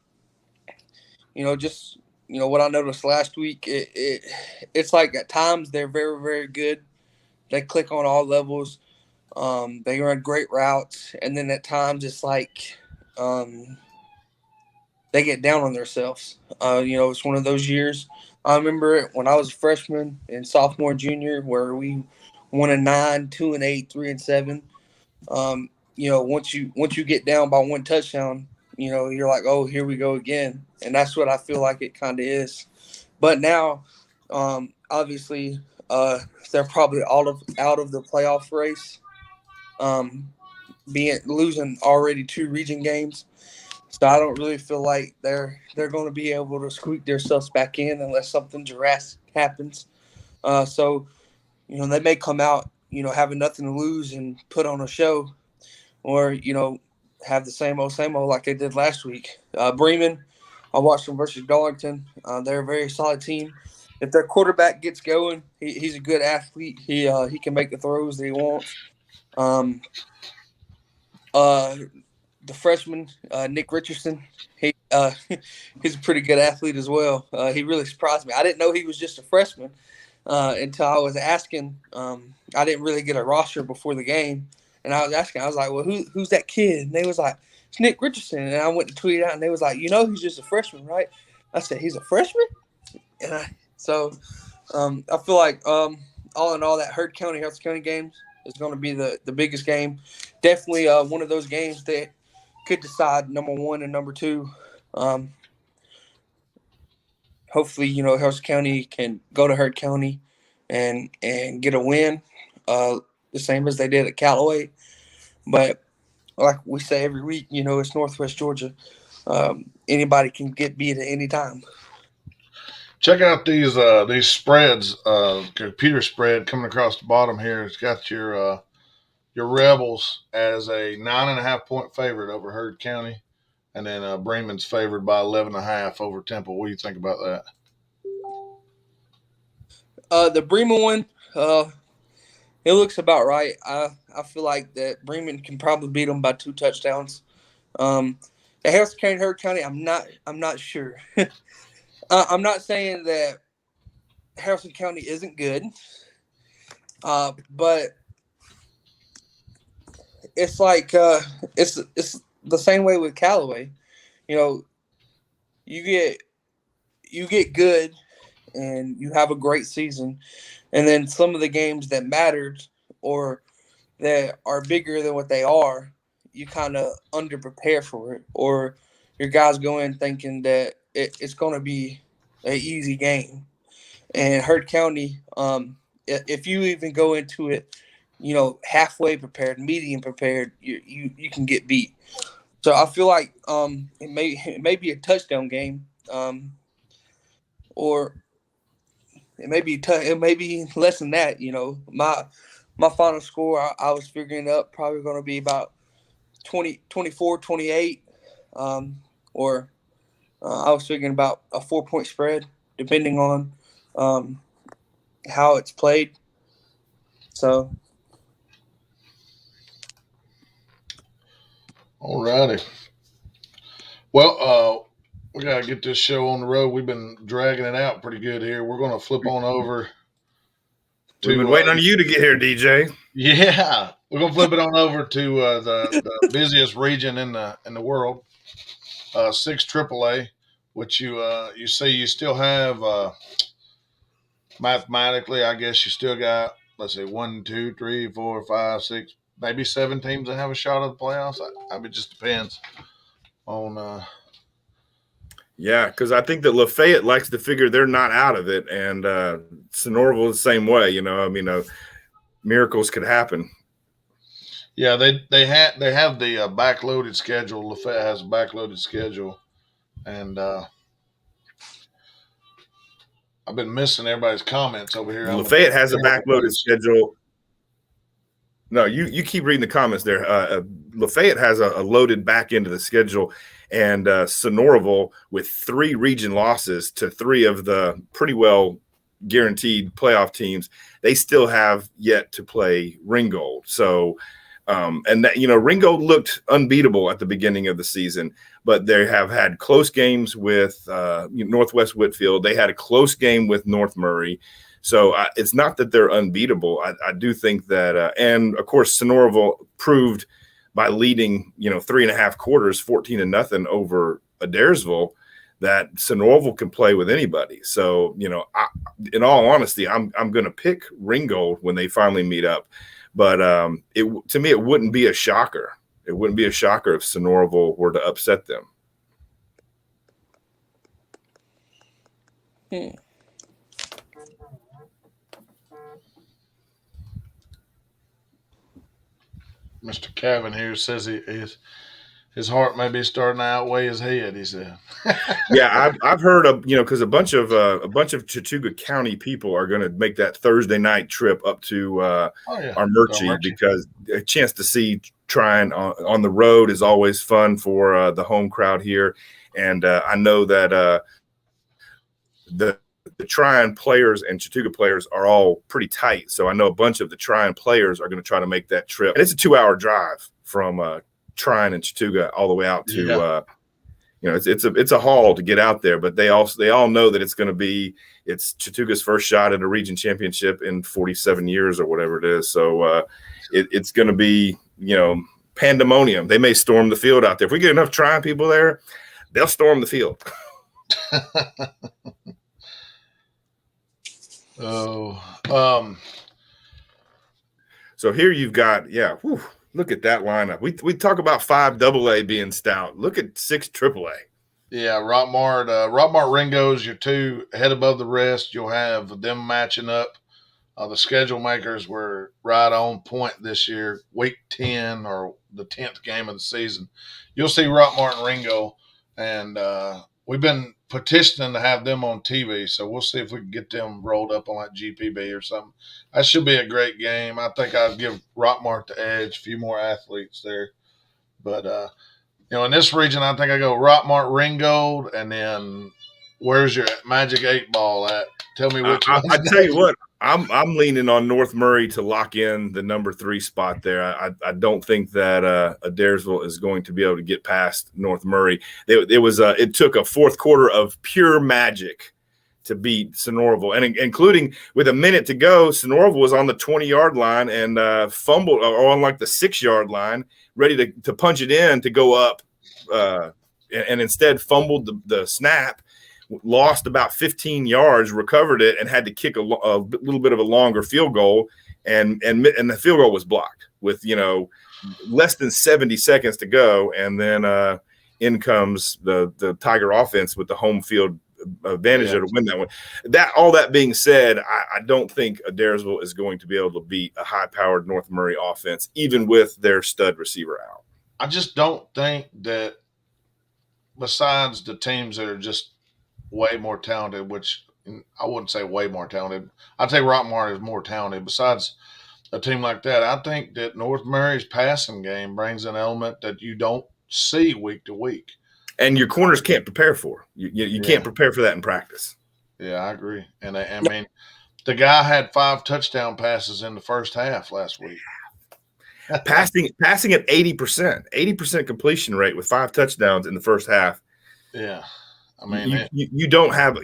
just what I noticed last week. It's like at times they're very very good. They click on all levels. They run great routes, and then at times it's like they get down on themselves. It's one of those years. I remember it when I was a freshman and sophomore, junior, where we 1-9, 2-8, 3-7. Once you get down by one touchdown, you're like, oh, here we go again, and that's what I feel like it kind of is. But now, obviously, they're probably out of the playoff race, being losing already 2 region games. So I don't really feel like they're going to be able to squeak themselves back in unless something drastic happens. So they may come out having nothing to lose and put on a show, or have the same old like they did last week. Bremen, I watched them versus Darlington. They're a very solid team. If their quarterback gets going, he's a good athlete. He can make the throws that he wants. Um, uh, the freshman Nick Richardson, he's a pretty good athlete as well. He really surprised me. I didn't know he was just a freshman until I was asking. I didn't really get a roster before the game, and I was asking. I was like, "Well, who's that kid?" And they was like, "It's Nick Richardson." And I went to tweet out, and they was like, "He's just a freshman, right?" I said, "He's a freshman," and I feel like all in all, that Harrison County games is going to be the biggest game. Definitely one of those games that could decide number one and number two. Um, Hopefully, Harrison County can go to Heard County and get a win, the same as they did at Callaway. But like we say every week, it's Northwest Georgia. Anybody can get beat at any time. check out these spreads. Computer spread coming across the bottom here. It's got your Rebels as a 9.5 point favorite over Heard County, and then Bremen's favored by 11.5 over Temple. What do you think about that? The Bremen one, it looks about right. I feel like that Bremen can probably beat them by 2 touchdowns. The Harrison County, Heard County, I'm not sure. I'm not saying that Harrison County isn't good, but it's like it's the same way with Callaway. You know, you get good and you have a great season, and then some of the games that mattered or that are bigger than what they are, you kind of under prepare for it, or your guys go in thinking that it's going to be an easy game. And Heard County, if you even go into it, halfway prepared, medium prepared, you can get beat. So I feel like it may be a touchdown game, or it may be less than that. My final score I was figuring up probably going to be about 24, 28, or I was figuring about a 4 point spread depending on um, how it's played. So All righty. Well, we got to get this show on the road. We've been dragging it out pretty good here. We're going to flip on over We've been to, waiting on you to get here, DJ. yeah, we're going to flip it on over to the busiest region in the world, 6 AAA, which you see you still have mathematically, I guess you still got, let's see, 1, 2, 3, 4, 5, 6, maybe 7 teams that have a shot at the playoffs. I mean, it just depends on. Yeah, because I think that Lafayette likes to figure they're not out of it, and Sonoraville the same way. I mean, miracles could happen. Yeah, they have the backloaded schedule. Lafayette has a backloaded schedule, and I've been missing everybody's comments over here. Lafayette has a backloaded schedule. No, you keep reading the comments there. Lafayette has a loaded back end of the schedule, and Sonoraville with 3 region losses to 3 of the pretty well guaranteed playoff teams. They still have yet to play Ringgold. So, and that Ringgold looked unbeatable at the beginning of the season, but they have had close games with Northwest Whitfield. They had a close game with North Murray. So it's not that they're unbeatable. I do think that, and of course, Sonoraville proved by leading, 3.5 quarters, 14-0 over Adairsville, that Sonoraville can play with anybody. So, in all honesty, I'm going to pick Ringgold when they finally meet up. But to me, it wouldn't be a shocker. It wouldn't be a shocker if Sonoraville were to upset them. Mr. Cavan here says his heart may be starting to outweigh his head. He said, "Yeah, I've heard of because a bunch of Chattooga County people are going to make that Thursday night trip up to Armurchie because a chance to see Tryon on the road is always fun for the home crowd here, and I know that the Tryon players and Chattooga players are all pretty tight. So I know a bunch of the Tryon players are going to try to make that trip. And it's a 2-hour drive from Tryon and Chattooga all the way out to, it's a haul to get out there. But they all know that it's Chattooga's first shot at a region championship in 47 years or whatever it is. So it's going to be, pandemonium. They may storm the field out there. If we get enough Tryon people there, they'll storm the field. So here you've got, look at that lineup. We talk about 5 AA being stout. Look at 6 AAA. Yeah, Rockmart Ringo's your 2 head above the rest. You'll have them matching up. The schedule makers were right on point this year. Week 10 or the 10th game of the season, you'll see Rockmart and Ringo, and we've been petitioning to have them on TV, so we'll see if we can get them rolled up on like GPB or something. That should be a great game. I think I'd give Rockmart the edge, a few more athletes there. But, in this region, I think I go Rockmart, Ringgold, and then where's your Magic 8 Ball at? Tell me which one. I tell you what, I'm leaning on North Murray to lock in the number 3 spot there. I don't think that Adairsville is going to be able to get past North Murray. It took a fourth quarter of pure magic to beat Sonoraville, and including with a minute to go, Sonoraville was on the 20-yard line and fumbled or on like the 6-yard line, ready to punch it in to go up, and instead fumbled the snap. Lost about 15 yards, recovered it, and had to kick a little bit of a longer field goal, and the field goal was blocked with less than 70 seconds to go, and then in comes the Tiger offense with the home field advantage to win that one. All that being said, I don't think Adairsville is going to be able to beat a high-powered North Murray offense, even with their stud receiver out. I just don't think that besides the teams that are just way more talented, which I wouldn't say way more talented. I'd say Rockmart is more talented. Besides a team like that, I think that North Murray's passing game brings an element that you don't see week to week. And your corners can't prepare for. You can't prepare for that in practice. Yeah, I agree. And I mean, the guy had 5 touchdown passes in the first half last week. passing at 80% completion rate with 5 touchdowns in the first half. Yeah. I mean, you don't have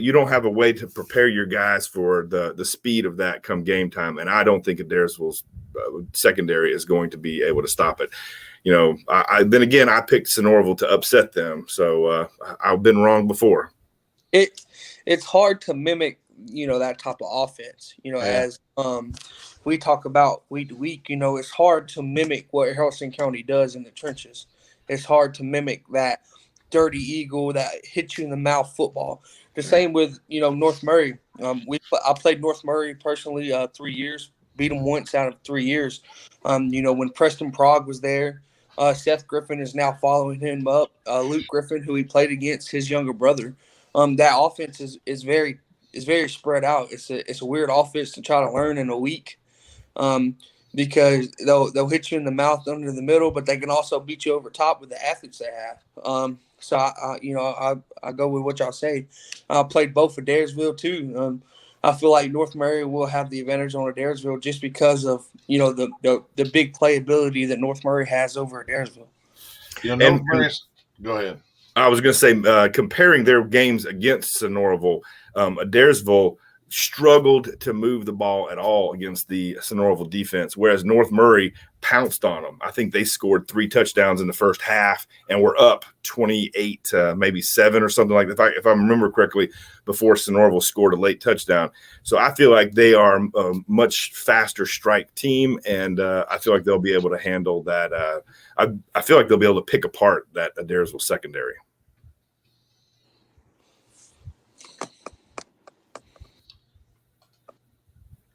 a way to prepare your guys for the speed of that come game time, and I don't think Adairsville's secondary is going to be able to stop it. Then again, I picked Sonoraville to upset them, so I've been wrong before. It's hard to mimic, that type of offense. As we talk about week to week, it's hard to mimic what Haralson County does in the trenches. It's hard to mimic that dirty eagle that hits you in the mouth football. The same with North Murray. I played North Murray personally 3 years, beat them once out of 3 years. When Preston Prague was there. Seth Griffin is now following him up. Luke Griffin, who he played against, his younger brother. That offense is very spread out. It's a weird offense to try to learn in a week, because they'll hit you in the mouth under the middle, but they can also beat you over top with the athletes they have. So I go with what y'all say. I played both for Adairsville too. I feel like North Murray will have the advantage on Adairsville just because of the big playability that North Murray has over Adairsville. North Murray's. Go ahead. I was going to say, comparing their games against Sonoraville, Adairsville struggled to move the ball at all against the Sonoraville defense, whereas North Murray pounced on them. I think they scored 3 touchdowns in the first half and were up 28 maybe 7 or something like that, if I remember correctly, before Sonoraville scored a late touchdown. So I feel like they are a much faster strike team, and I feel like they'll be able to handle that. I feel like they'll be able to pick apart that Adairsville secondary.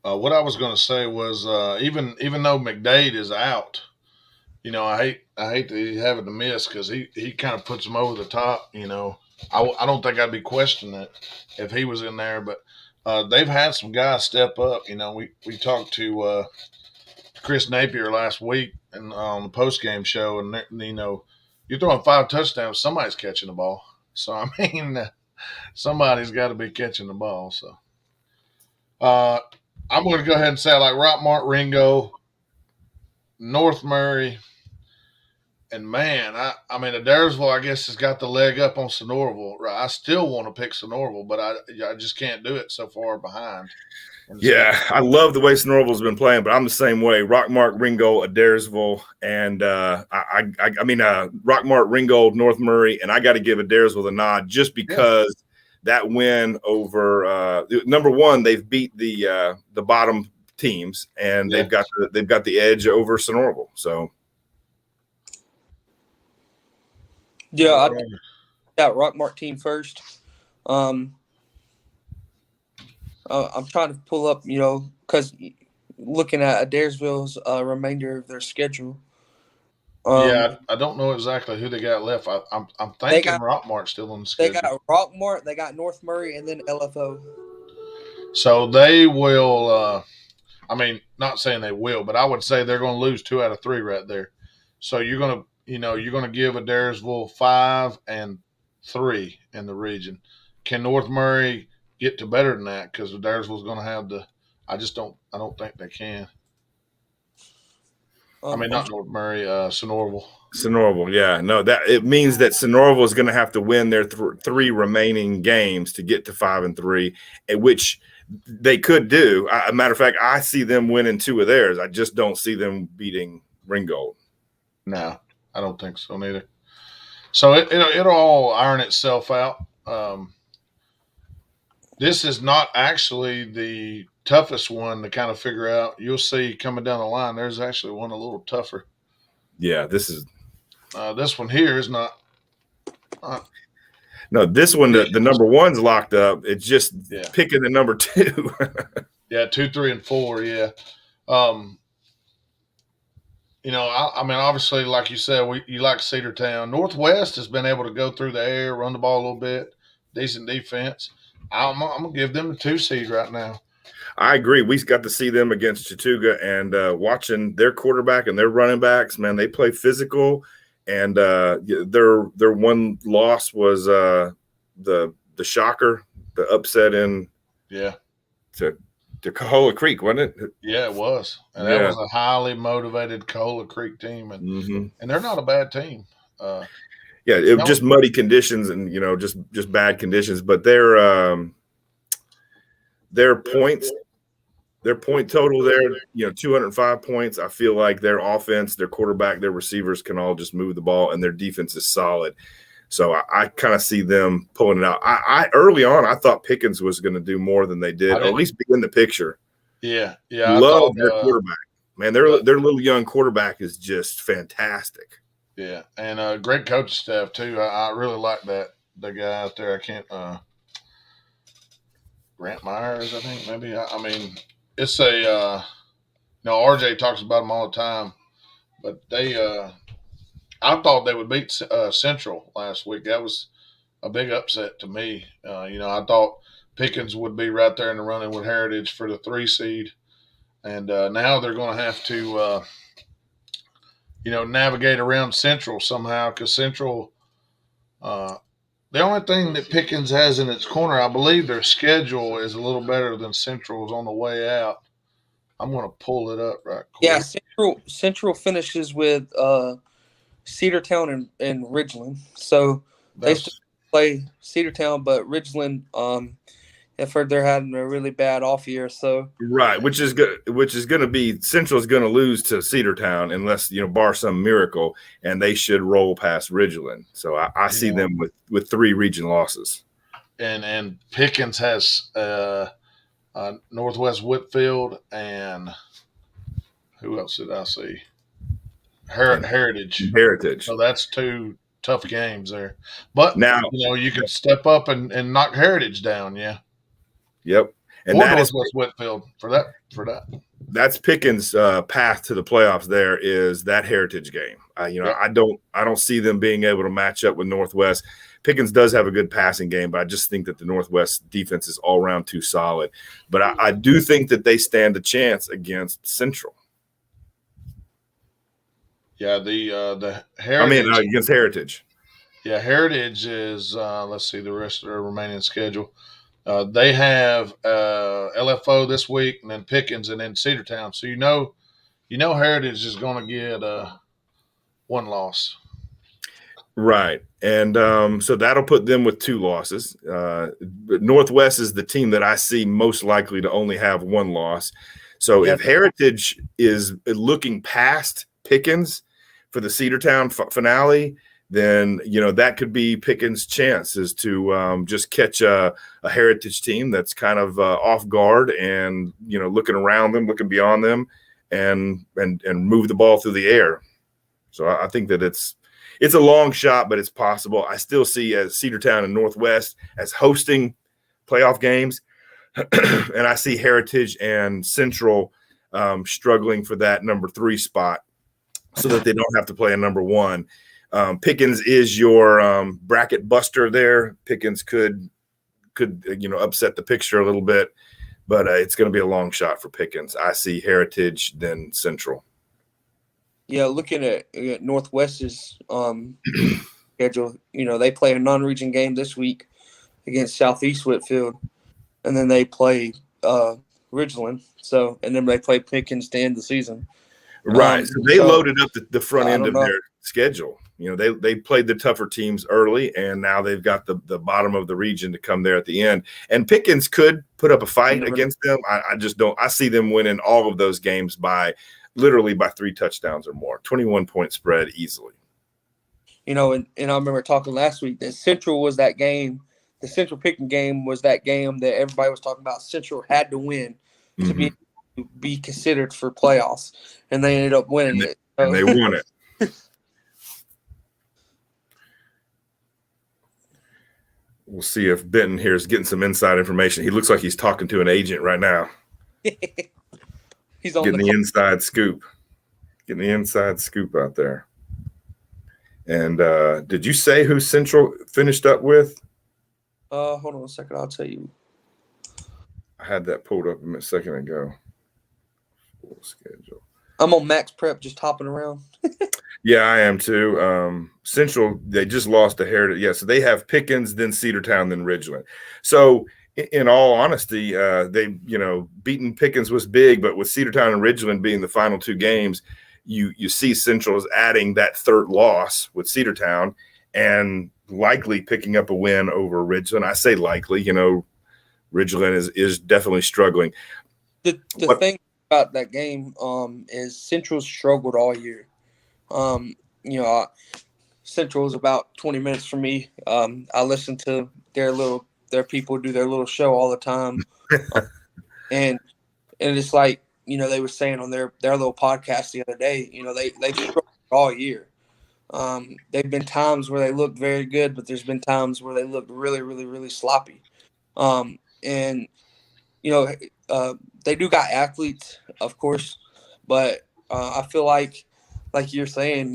What I was going to say was even though McDade is out, I hate to have it to miss because he kind of puts them over the top. I don't think I'd be questioning it if he was in there, but they've had some guys step up. We talked to Chris Napier last week and on the post game show, and you're throwing 5 touchdowns, somebody's catching the ball. So I mean, somebody's got to be catching the ball. So. I'm going to go ahead and say like Rockmart, Ringo, North Murray, and man, I mean Adairsville, I guess, has got the leg up on Sonoraville. Right? I still want to pick Sonoraville, but I just can't do it so far behind. Yeah, I love the way Sonoraville's been playing, but I'm the same way. Rockmart, Ringgold, Adairsville, and Rockmart, Ringgold, North Murray, and I got to give Adairsville the nod just because that win over number one, they've beat the bottom teams, and they've got the edge over Sonoraville. So yeah, that Rockmart team first. I'm trying to pull up, because looking at Adairsville's remainder of their schedule. I don't know exactly who they got left. I'm thinking Rockmart's still on the schedule. They got Rockmart, they got North Murray, and then LFO. So they will. Not saying they will, but I would say they're going to lose 2 out of 3 right there. So you're going to give Adairsville 5 and 3 in the region. Can North Murray get to better than that? Because Adairsville's going to have the. I don't think they can. Not North Murray, Sonoraville. Sonoraville, yeah. No, that it means that Sonoraville is going to have to win their 3 remaining games to get to 5 and 3, which they could do. A matter of fact, I see them winning 2 of theirs. I just don't see them beating Ringgold. No, I don't think so neither. So it'll all iron itself out. This is not actually the toughest one to kind of figure out. You'll see coming down the line, there's actually one a little tougher. Yeah, this is. This one here is not. No, this one, the number 1's locked up. It's just picking the number 2. 2, 3, and 4. Yeah. Obviously, like you said, you like Cedartown. Northwest has been able to go through the air, run the ball a little bit, decent defense. I'm gonna give them the 2 seed right now. I agree. We got to see them against Chattooga, and watching their quarterback and their running backs, man, they play physical. And their one loss was the shocker, the upset in. Yeah. to Cahola Creek, wasn't it? Yeah, it was. And that Yeah. was a highly motivated Cahola Creek team. And Mm-hmm. and they're not a bad team. Yeah, it was No, just muddy conditions and just bad conditions. But their points, their point total there, 205 points. I feel like their offense, their quarterback, their receivers can all just move the ball, and their defense is solid. So I kind of see them pulling it out. I early on I thought Pickens was going to do more than they did, or at least be in the picture. Yeah. I Love thought their quarterback. Man, their little young quarterback is just fantastic. Yeah, and great coaching staff too. I really like the guy out there. I can't Grant Myers, I think maybe. I mean, it's a RJ talks about them all the time, but they I thought they would beat Central last week. That was a big upset to me. I thought Pickens would be right there in the running with Heritage for the 3 seed, and now they're going to have to navigate around Central somehow because Central. The only thing that Pickens has in its corner, I believe their schedule is a little better than Central's on the way out. I'm going to pull it up right quick. Yeah, Central finishes with Cedartown and Ridgeland. So they still play Cedartown, but Ridgeland, I've heard they're having a really bad off year. So right, which is good. Which is going to be Central's going to lose to Cedartown unless bar some miracle, and they should roll past Ridgeland. So I see them with 3 region losses. And Pickens has Northwest Whitfield and who else did I see? Heritage. So that's 2 tough games there. But now you could step up and knock Heritage down. Yeah. Yep. And that is Whitfield for that. That's Pickens' path to the playoffs. There is that Heritage game. I don't see them being able to match up with Northwest. Pickens does have a good passing game, but I just think that the Northwest defense is all around too solid. But I do think that they stand a chance against Central. Yeah, the Heritage. Against Heritage. Yeah, Heritage is. Let's see the rest of their remaining schedule. They have LFO this week, and then Pickens, and then Cedartown. So Heritage is going to get 1 loss. Right, and so that'll put them with 2 losses. Northwest is the team that I see most likely to only have 1 loss. So if Heritage is looking past Pickens for the Cedartown finale, then that could be Pickens' chances to just catch a Heritage team that's kind of off guard and looking around them, looking beyond them, and move the ball through the air. So I think that it's a long shot, but it's possible. I still see Cedartown and Northwest as hosting playoff games, and I see Heritage and Central struggling for that number 3 spot, so that they don't have to play a number 1. Pickens is your bracket buster there. Pickens could upset the picture a little bit, but it's going to be a long shot for Pickens. I see Heritage, then Central. Yeah, looking at Northwest's schedule, they play a non-region game this week against Southeast Whitfield, and then they play Ridgeland. So, and then they play Pickens to end the season. Right. So they loaded up the front end of their schedule. They played the tougher teams early, and now they've got the bottom of the region to come there at the end. And Pickens could put up a fight against them. I just don't. I see them winning all of those games by 3 touchdowns or more, 21-point spread easily. And I remember talking last week that Central was that game. The Central Pickens game was that game that everybody was talking about. Central had to win to be considered for playoffs, and they ended up winning it. And they won it. We'll see if Benton here is getting some inside information. He looks like he's talking to an agent right now. He's on getting the inside scoop. Getting the inside scoop out there. And did you say who Central finished up with? Hold on a second. I'll tell you. I had that pulled up a second ago. Full schedule. I'm on Max Prep, just hopping around. Yeah, I am too. Central, they just lost to Heritage. Yeah, so they have Pickens, then Cedartown, then Ridgeland. So In all honesty, they, beating Pickens was big, but with Cedartown and Ridgeland being the final two games, you see Central is adding that third loss with Cedartown and likely picking up a win over Ridgeland. I say likely, Ridgeland is definitely struggling. The thing about that game is Central struggled all year. Central is about 20 minutes from me. I listen to their people do their little show all the time, and it's like they were saying on their little podcast the other day. They've struggled all year. They've been times where they looked very good, but there's been times where they looked really, really, really sloppy. And they do got athletes, of course, but I feel like you're saying,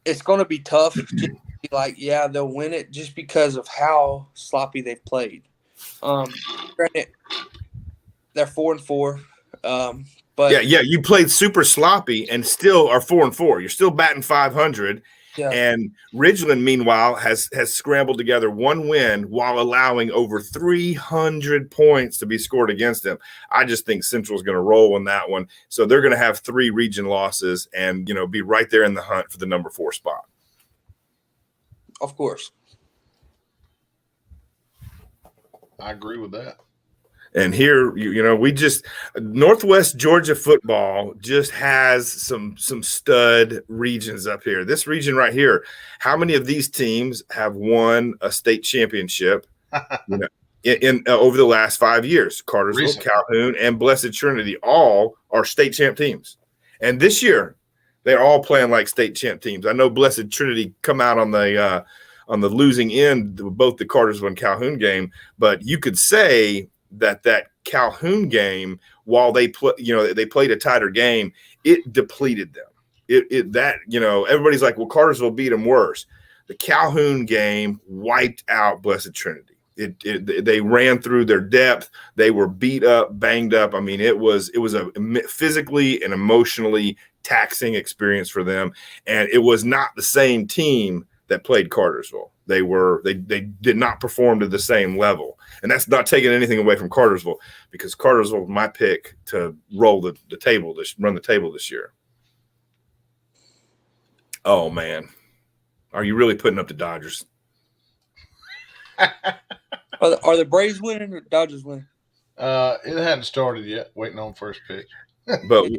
it's going to be tough. Just to be like, yeah, they'll win it just because of how sloppy they've played. Granted, they're 4-4. But yeah, you played super sloppy and still are 4-4. You're still batting 500. yeah. And Ridgeland, meanwhile, has scrambled together one win while allowing over 300 points to be scored against them. I just think Central's going to roll in that one. So they're going to have 3 region losses and, be right there in the hunt for the number 4 spot. Of course. I agree with that. And here, we just Northwest Georgia football just has some stud regions up here. This region right here, how many of these teams have won a state championship in over the last 5 years? Cartersville, Recently. Calhoun, and Blessed Trinity all are state champ teams. And this year, they're all playing like state champ teams. I know Blessed Trinity come out on the losing end of both the Cartersville and Calhoun game, but you could say that Calhoun game, while they played a tighter game, it depleted them. Everybody's like, well, Cartersville beat them worse. The Calhoun game wiped out Blessed Trinity. They ran through their depth. They were beat up, banged up. I mean, it was a physically and emotionally taxing experience for them, and it was not the same team that played Cartersville. They did not perform to the same level. And that's not taking anything away from Cartersville, because Cartersville was my pick to roll the table, run the table this year. Oh, man. Are you really putting up the Dodgers? Are the Braves winning or Dodgers winning? It hadn't started yet. Waiting on first pitch. But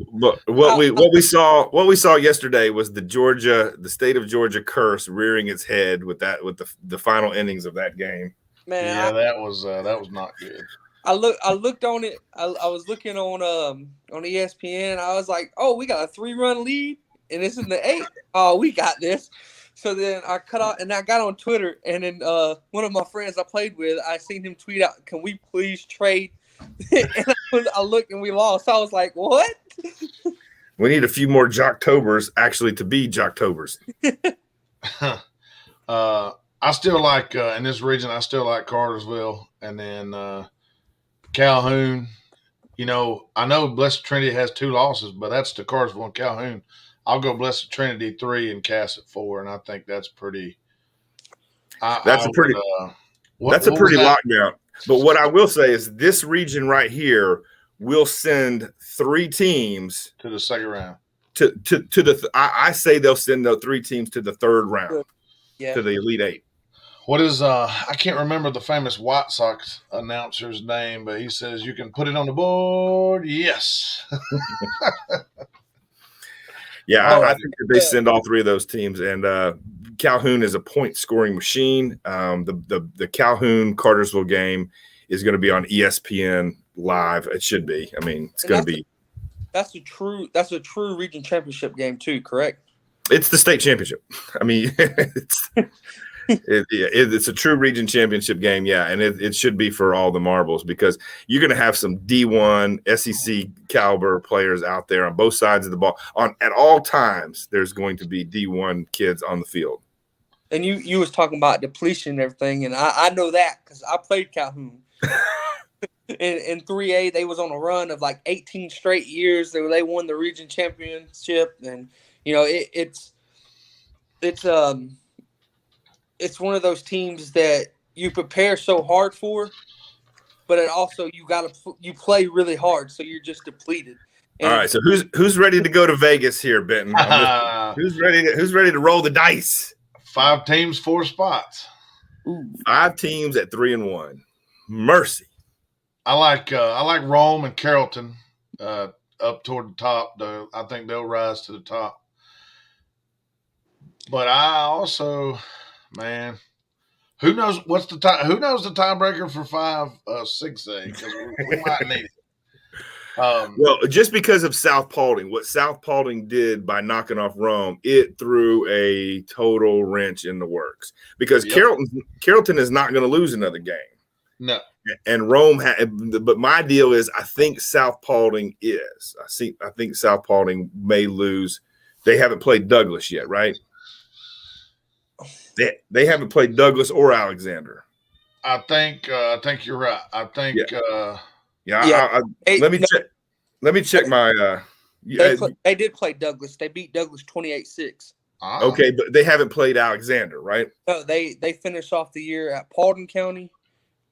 what we saw yesterday was the state of Georgia curse rearing its head with the final innings of that game. Man, yeah, that was not good. I looked on it. I was looking on ESPN. I was like, oh, we got a 3-run lead, and it's in the 8th. Oh, we got this. So then I cut out, and I got on Twitter, and then one of my friends I played with, I seen him tweet out, "Can we please trade?" And I looked, and we lost. So I was like, what? We need a few more Jocktobers actually to be Jocktobers. I still like in this region. I still like Cartersville, and then Calhoun. I know Blessed Trinity has 2 losses, but that's to Cartersville and Calhoun. I'll go Blessed Trinity 3 and Cass at 4, and I think that's pretty. That's a pretty lockdown. But what I will say is this region right here will send 3 teams to the second round. I say they'll send those 3 teams to the 3rd round, to the Elite 8. What is I can't remember the famous White Sox announcer's name, but he says you can put it on the board. Yes. Yeah, I think that they send all 3 of those teams, and Calhoun is a point scoring machine. The Calhoun Cartersville game is going to be on ESPN live. It should be. I mean, it's going to be. That's a true region championship game too, correct? It's the state championship. I mean, it's a true region championship game, yeah, and it should be for all the marbles, because you're going to have some D1 SEC caliber players out there on both sides of the ball. At all times, there's going to be D1 kids on the field. And you was talking about depletion and everything, and I know that because I played Calhoun. in 3A, they was on a run of like 18 straight years. They won the region championship, and it's one of those teams that you prepare so hard for, but it also you play really hard, so you're just depleted. All And right, so who's ready to go to Vegas here, Benton? Who's ready to roll the dice? 5 teams, 4 spots. ooh, 5 teams at 3-1. Mercy. I like Rome and Carrollton up toward the top. I think they'll rise to the top. But I also, man, who knows who knows the tiebreaker for 5-6A, because we might need it. Well, just because of South Paulding, what South Paulding did by knocking off Rome, it threw a total wrench in the works, because Carrollton is not going to lose another game. No. And Rome but my deal is, I think South Paulding is. I think South Paulding may lose. They haven't played Douglas yet, right? They haven't played Douglas or Alexander. I think you're right. I think let me check my they did play Douglas. They beat Douglas 28-6. Okay, but they haven't played Alexander, right? No, they finished off the year at Paulding County.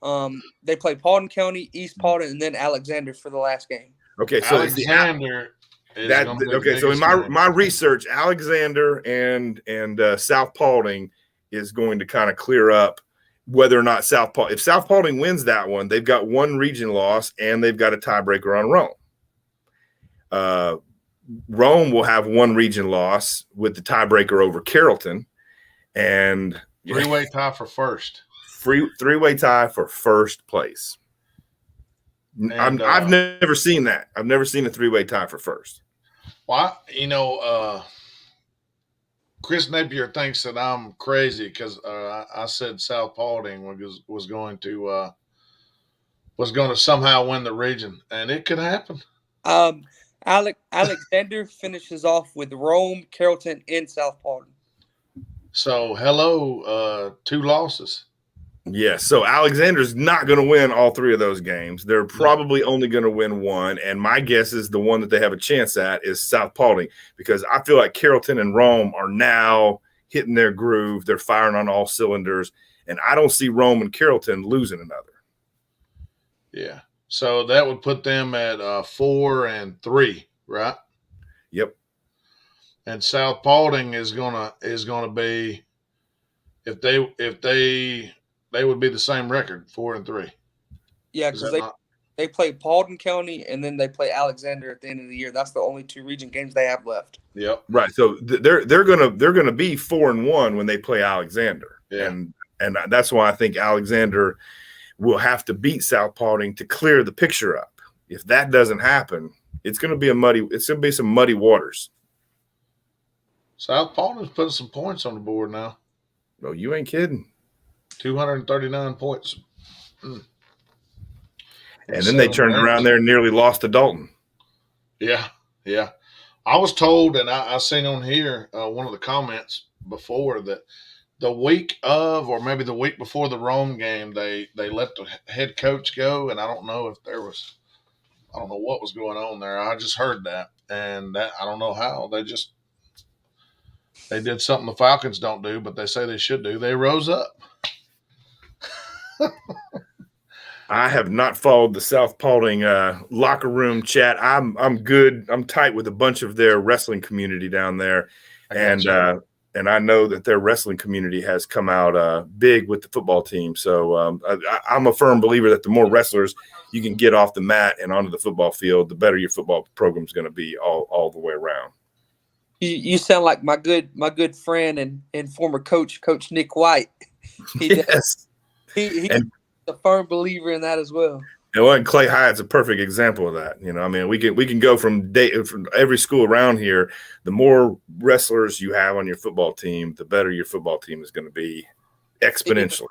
They played Paulding County, East Paulding, and then Alexander for the last game. Okay, so Alexander so in my research, Alexander and South Paulding is going to kind of clear up whether or not if South Paulding wins that one, they've got 1 region loss and they've got a tiebreaker on Rome. Rome will have 1 region loss with the tiebreaker over Carrollton, and 3-way tie for first. 3-way tie for first place. And, I've never seen that. I've never seen a 3-way tie for first. Well, Chris Napier thinks that I'm crazy because I said South Paulding was going to somehow win the region, and it could happen. Alexander finishes off with Rome, Carrollton, and South Paulding. So hello, 2 losses. Yeah, so Alexander's not going to win all 3 of those games. They're probably only going to win 1, and my guess is the one that they have a chance at is South Paulding, because I feel like Carrollton and Rome are now hitting their groove. They're firing on all cylinders, and I don't see Rome and Carrollton losing another. Yeah, so that would put them at 4-3, right? Yep. And South Paulding is gonna be, if they would be the same record, 4-3. Yeah, because they play Paulding County and then they play Alexander at the end of the year. That's the only 2 region games they have left. Yep. Right. So they're gonna be 4-1 when they play Alexander. Yeah. And that's why I think Alexander will have to beat South Paulding to clear the picture up. If that doesn't happen, it's gonna be some muddy waters. South Paulding's putting some points on the board now. No, you ain't kidding. 239 points. And then they turned around there and nearly lost to Dalton. Yeah. I was told, and I seen on here one of the comments before, that the week of, or maybe the week before the Rome game, they let the head coach go, and I don't know what was going on there. I just heard that, and that I don't know how. They did something the Falcons don't do, but they say they should do. They rose up. I have not followed the South Paulding locker room chat. I'm good. I'm tight with a bunch of their wrestling community down there, and I know that their wrestling community has come out big with the football team. So I'm a firm believer that the more wrestlers you can get off the mat and onto the football field, the better your football program is going to be all the way around. You sound like my good friend and former Coach Nick White. Yes. He's a firm believer in that as well. And Clay Hyatt's a perfect example of that. We can go from every school around here. The more wrestlers you have on your football team, the better your football team is going to be exponentially.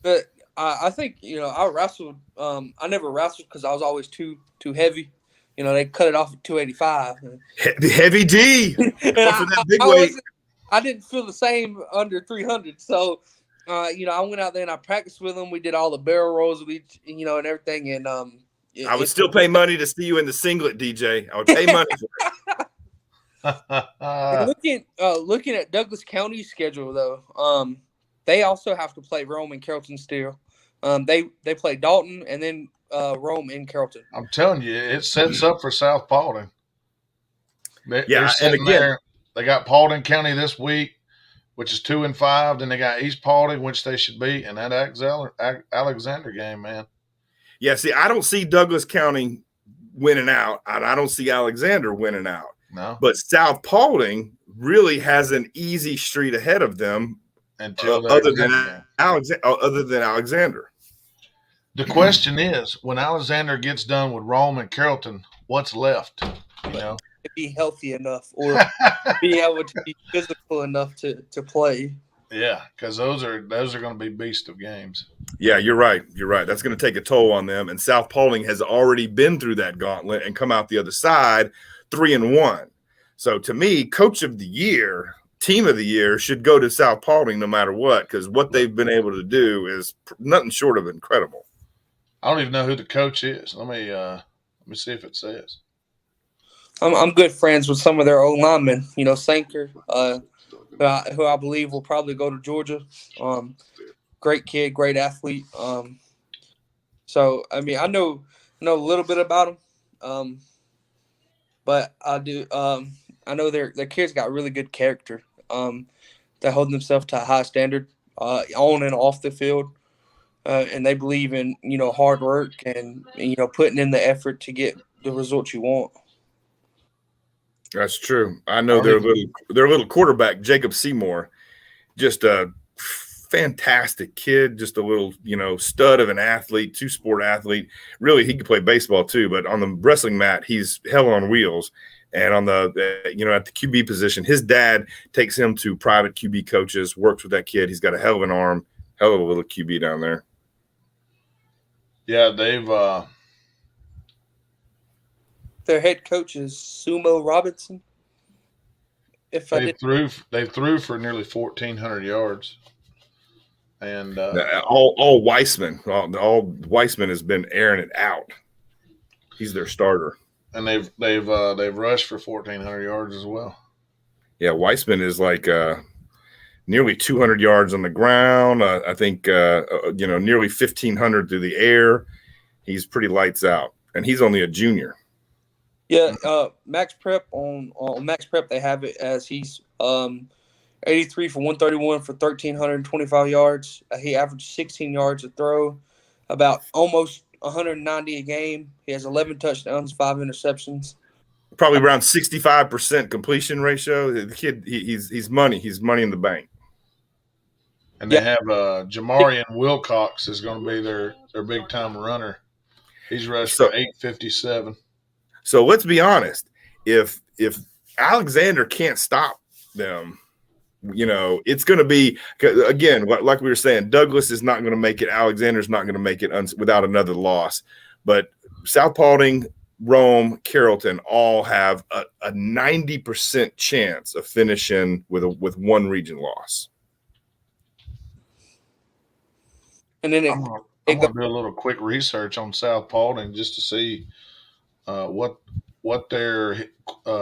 But I think I wrestled. I never wrestled because I was always too heavy. They cut it off at 285. The heavy D. For that big weight. I didn't feel the same under 300. So. I went out there and I practiced with them. We did all the barrel rolls with each, and everything. And I would still pay money to see you in the singlet, DJ. I would pay money for it. Looking at Douglas County's schedule, though, they also have to play Rome and Carrollton still. They play Dalton and then Rome and Carrollton. I'm telling you, it sets up for South Paulding. They're Yeah, and sitting again, there. They got Paulding County this week, which is 2-5. Then they got East Paulding, which they should beat, and that Alexander game, man. yeah. See, I don't see Douglas County winning out, and I don't see Alexander winning out. No, But South Paulding really has an easy street ahead of them, until the other than Alexander game. Alexander. The question is, when Alexander gets done with Rome and Carrollton, what's left? You know, To be healthy enough or be able to be physical enough to play. yeah, because those are going to be beast of games. Yeah, you're right. You're right. That's going to take a toll on them. And South Paulding has already been through that gauntlet and come out the other side 3-1. So to me, coach of the year, team of the year should go to South Paulding no matter what, because what they've been able to do is nothing short of incredible. I don't even know who the coach is. Let me see if it says. I'm good friends with some of their old linemen. You know, Sanker, who I believe will probably go to Georgia. Great kid, great athlete. So I mean, I know a little bit about him, but I do. I know their kids got really good character. They hold themselves to a high standard on and off the field, and they believe in hard work and putting in the effort to get the results you want. That's true. I know their little quarterback, Jacob Seymour, just a fantastic kid, just a little, stud of an athlete, two-sport athlete. Really, he could play baseball too, but on the wrestling mat, he's hell on wheels. And on the, at the QB position, his dad takes him to private QB coaches, works with that kid. He's got a hell of an arm, hell of a little QB down there. Yeah, they've their head coach is Sumo Robinson. They threw for nearly 1,400 yards, and all Weissman, all Weissman has been airing it out. He's their starter, and they've rushed for 1,400 yards as well. Yeah, Weissman is like nearly 200 yards on the ground. I think nearly 1,500 through the air. He's pretty lights out, and he's only a junior. Yeah, Max Prep on Max Prep they have it as he's 83 for 131 for 1,325 yards. He averaged 16 yards a throw, about almost 190 a game. He has 11 touchdowns, 5 interceptions. Probably around 65% completion ratio. The kid, he's money. He's money in the bank. And they have Jamarian Wilcox is going to be their big time runner. He's rushed for 857. So let's be honest. If Alexander can't stop them, it's going to be, again, like we were saying, Douglas is not going to make it. Alexander's not going to make it without another loss. But South Paulding, Rome, Carrollton all have a 90% chance of finishing with one region loss. And then I'm going to do a little quick research on South Paulding just to see what their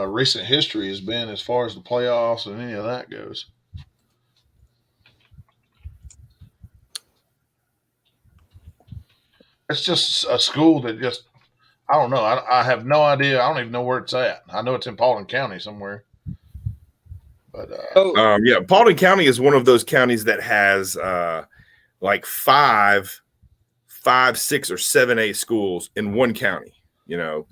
recent history has been as far as the playoffs and any of that goes. It's just a school that just, I don't know. I have no idea. I don't even know where it's at. I know it's in Paulding County somewhere. But Paulding County is one of those counties that has like 5, 6, or 7A schools in one county.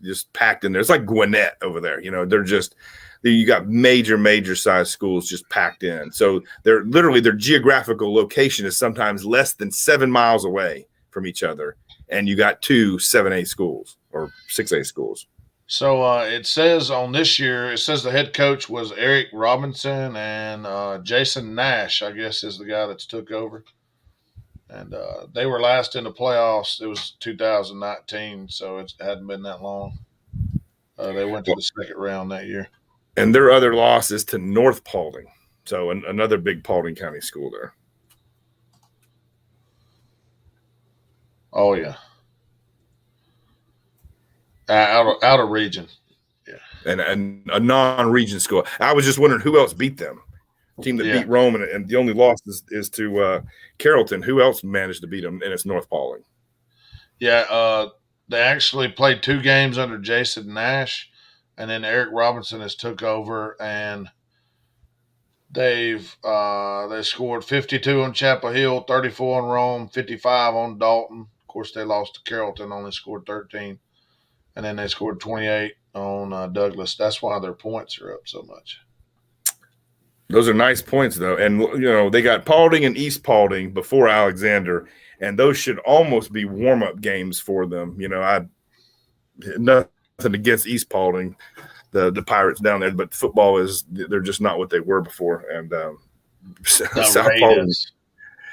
Just packed in there. It's like Gwinnett over there. They're just, you got major size schools just packed in. So they're literally, their geographical location is sometimes less than 7 miles away from each other. And you got 2 7A schools or 6A schools. So it says on this year, it says the head coach was Eric Robinson, and Jason Nash, I guess, is the guy that's took over. And they were last in the playoffs. It was 2019, so it hadn't been that long. They went to the second round that year. And their other loss is to North Paulding, so another big Paulding County school there. Oh, yeah. Out of region. Yeah. And a non-region school. I was just wondering who else beat them. team that Yeah. beat Rome, and the only loss is to Carrollton. Who else managed to beat them? And it's North Pauling. Yeah, they actually played 2 games under Jason Nash, and then Eric Robinson has took over, and they scored 52 on Chapel Hill, 34 on Rome, 55 on Dalton. Of course, they lost to Carrollton, only scored 13, and then they scored 28 on Douglas. That's why their points are up so much. Those are nice points, though. And, they got Paulding and East Paulding before Alexander, and those should almost be warm-up games for them. Nothing against East Paulding, the Pirates down there, but football they're just not what they were before. And South Paulding.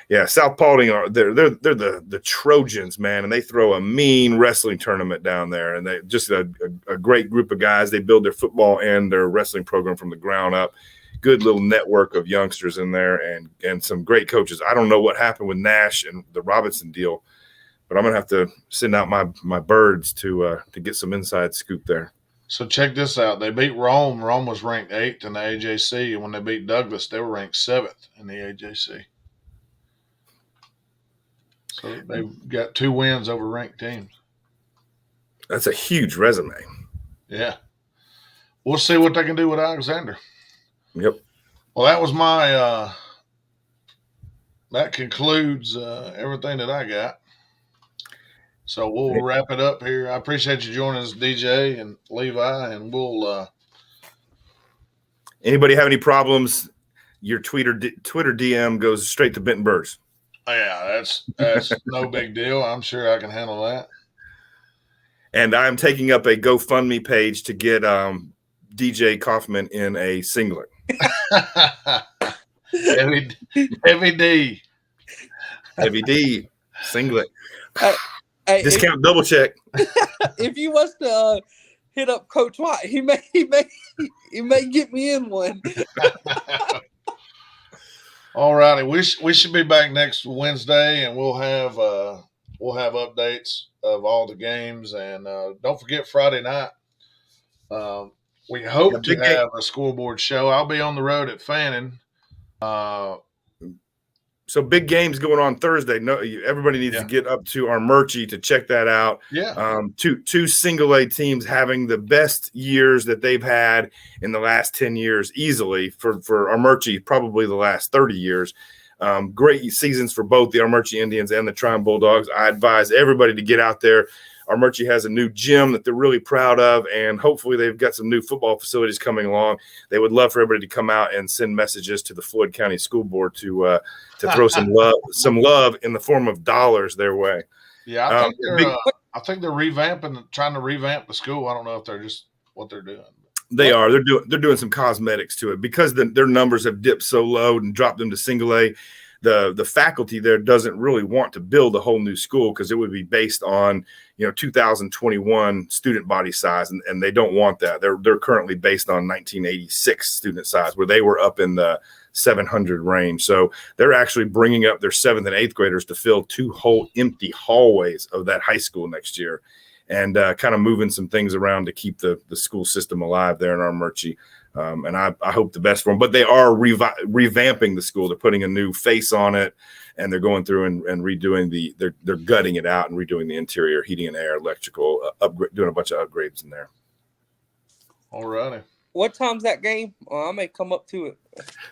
Yeah, South Paulding they're the Trojans, man, and they throw a mean wrestling tournament down there, and they just a great group of guys. They build their football and their wrestling program from the ground up. Good little network of youngsters in there, and some great coaches. I don't know what happened with Nash and the Robinson deal, but I'm gonna have to send out my birds to get some inside scoop there. So check this out. They beat Rome. Rome was ranked 8th in the AJC, and when they beat Douglas, they were ranked 7th in the AJC. So they've got 2 wins over ranked teams. That's a huge resume. Yeah. We'll see what they can do with Alexander. Yep. Well, that was that concludes everything that I got. So we'll wrap it up here. I appreciate you joining us, DJ and Levi, and we'll anybody have any problems, your Twitter DM goes straight to Benton Burrs. Yeah, that's no big deal. I'm sure I can handle that. And I'm taking up a GoFundMe page to get DJ Kaufman in a singlet. Heavy D. Heavy D singlet. Hey, Discount double check. If you was to hit up Coach White, he may get me in one. All righty, we should be back next Wednesday, and we'll have updates of all the games, and don't forget Friday night. We hope to have a scoreboard show. I'll be on the road at Fannin. So big games going on Thursday. No, everybody needs to get up to our Armurchie to check that out. Yeah. Two single A teams having the best years that they've had in the last 10 years easily for Armurchie, probably the last 30 years. Great seasons for both the Armurchie Indians and the Tryon Bulldogs. I advise everybody to get out there. Armurchie has a new gym that they're really proud of, and hopefully they've got some new football facilities coming along. They would love for everybody to come out and send messages to the Floyd County School Board to throw some love in the form of dollars their way. Yeah, I think they're trying to revamp the school. I don't know if they're just what they're doing. They are. They're doing some cosmetics to it because their numbers have dipped so low and dropped them to single A. The faculty there doesn't really want to build a whole new school because it would be based on 2021 student body size, and they don't want that. They're currently based on 1986 student size, where they were up in the 700 range. So they're actually bringing up their 7th and 8th graders to fill 2 whole empty hallways of that high school next year, and kind of moving some things around to keep the school system alive there in Armurchie. And I hope the best for them. But they are revamping the school. They're putting a new face on it, and they're going through and redoing they're gutting it out and redoing the interior, heating and air, electrical, doing a bunch of upgrades in there. All righty. What time's that game? I may come up to it.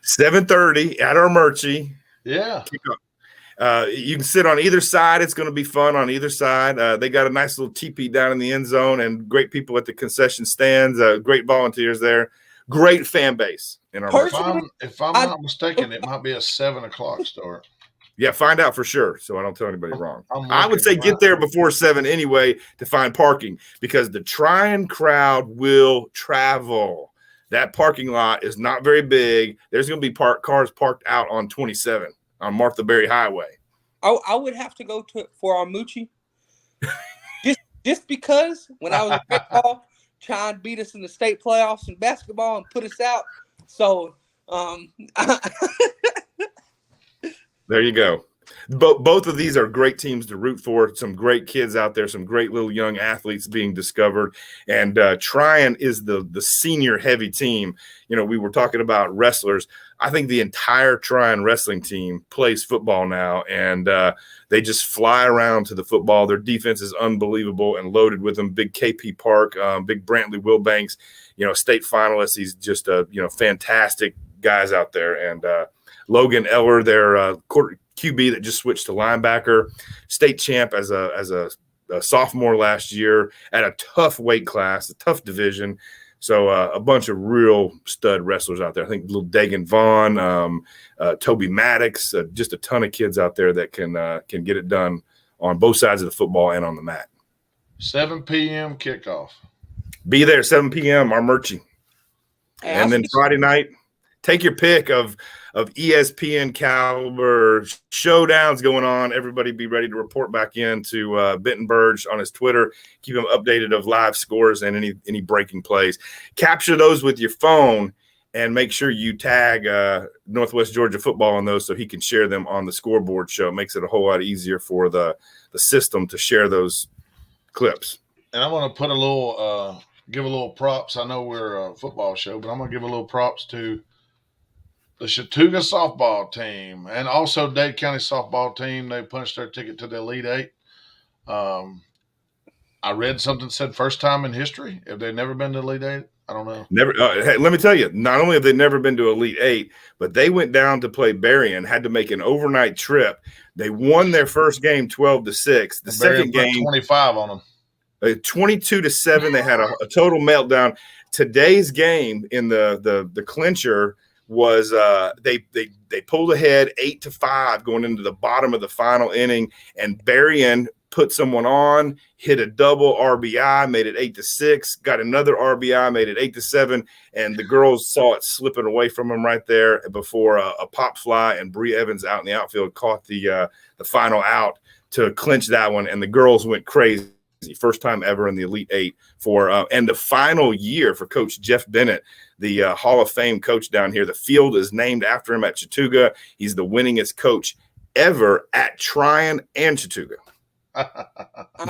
7:30 at Armurchie. Yeah. You can sit on either side. It's going to be fun on either side. They got a nice little teepee down in the end zone and great people at the concession stands, great volunteers there. Great fan base in our. If I'm not mistaken, it might be a 7:00 start. Yeah, find out for sure, so I don't tell anybody wrong. I would say get there before 7 anyway to find parking because the Tryon crowd will travel. That parking lot is not very big. There's going to be cars parked out on 27 on Martha Berry Highway. I would have to go to for Armurchie just because when I was in football. Tryon beat us in the state playoffs in basketball and put us out. So there you go. Both of these are great teams to root for. Some great kids out there, some great little young athletes being discovered. And Tryon is the senior heavy team. We were talking about wrestlers. I think the entire Tryon wrestling team plays football now, and they just fly around to the football. Their defense is unbelievable and loaded with them. Big KP Park, big Brantley Wilbanks, state finalist. He's just fantastic guys out there. And Logan Eller, their QB that just switched to linebacker, state champ as a sophomore last year at a tough weight class, a tough division. So a bunch of real stud wrestlers out there. I think little Dagan Vaughn, Toby Maddox, just a ton of kids out there that can get it done on both sides of the football and on the mat. 7 p.m. kickoff. Be there 7 p.m. Our Murchie. And then Friday night, take your pick of ESPN caliber showdowns going on. Everybody be ready to report back in to Benton Burge on his Twitter. Keep him updated of live scores and any breaking plays. Capture those with your phone and make sure you tag Northwest Georgia football on those so he can share them on the scoreboard show. It makes it a whole lot easier for the system to share those clips. And I'm going to put give a little props. I know we're a football show, but I'm going to give a little props to the Chattooga softball team and also Dade County softball team. They punched their ticket to the Elite Eight. I read something said first time in history. Have they never been to Elite Eight? I don't know. Never. Hey, let me tell you, not only have they never been to Elite Eight, but they went down to play Berrien, had to make an overnight trip. They won their first game 12-6. The second game 25 on them. 22-7. They had a total meltdown. Today's game in the clincher was they pulled ahead 8-5 going into the bottom of the final inning, and Berrien put someone on, hit a double RBI, made it 8-6, got another RBI, made it 8-7, and the girls saw it slipping away from them right there before a pop fly and Bree Evans out in the outfield caught the final out to clinch that one, and the girls went crazy. First time ever in the Elite Eight and the final year for Coach Jeff Bennett, the Hall of Fame coach down here. The field is named after him at Chattooga. He's the winningest coach ever at Tryon and Chattooga. I'm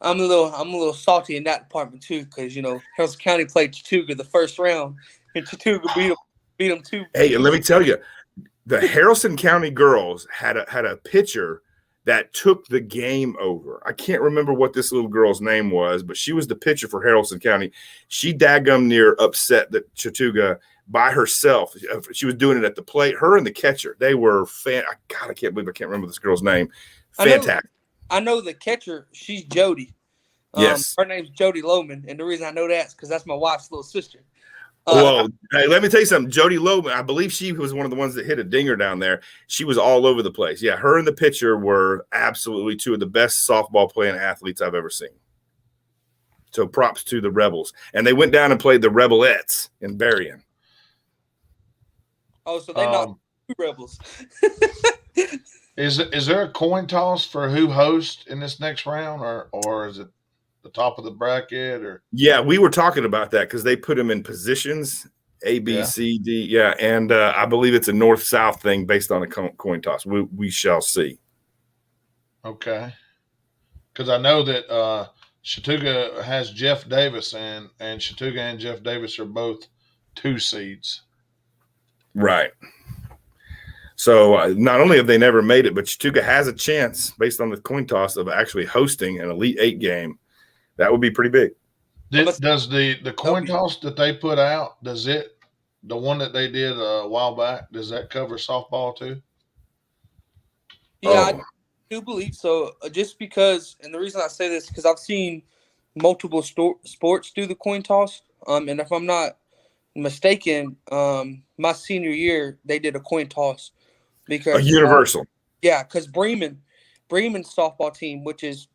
a little salty in that department too, because Harrison County played Chattooga the first round, and Chattooga beat them too. Hey, let me tell you, the Harrison County girls had a pitcher that took the game over. I can't remember what this little girl's name was, but she was the pitcher for Harrison County. She daggum near upset that Chattooga by herself. She was doing it at the plate. Her and the catcher, they were God, I can't believe I can't remember this girl's name. Fantastic. I know the catcher. She's Jody. Yes. Her name's Jody Lohman, and the reason I know that is because that's my wife's little sister. Well, hey, let me tell you something. Jody Lohman, I believe she was one of the ones that hit a dinger down there. She was all over the place. Yeah, her and the pitcher were absolutely two of the best softball playing athletes I've ever seen. So props to the Rebels. And they went down and played the Rebelettes in Berrien. Oh, so they knocked two Rebels. Is there a coin toss for who hosts in this next round, or is it the top of the bracket? Or yeah, we were talking about that because they put them in positions A, B, C, D. Yeah, and I believe it's a north-south thing based on a coin toss. We shall see. Okay, because I know that Chattooga has Jeff Davis, and Chattooga and Jeff Davis are both 2 seeds. Right. So not only have they never made it, but Chattooga has a chance based on the coin toss of actually hosting an Elite Eight game. That would be pretty big. Does the coin toss that they put out, the one that they did a while back, does that cover softball too? Yeah, I do believe so. Just because, and the reason I say this is because I've seen multiple sports do the coin toss. And if I'm not mistaken, my senior year they did a coin toss because universal. Because Bremen's softball team, which is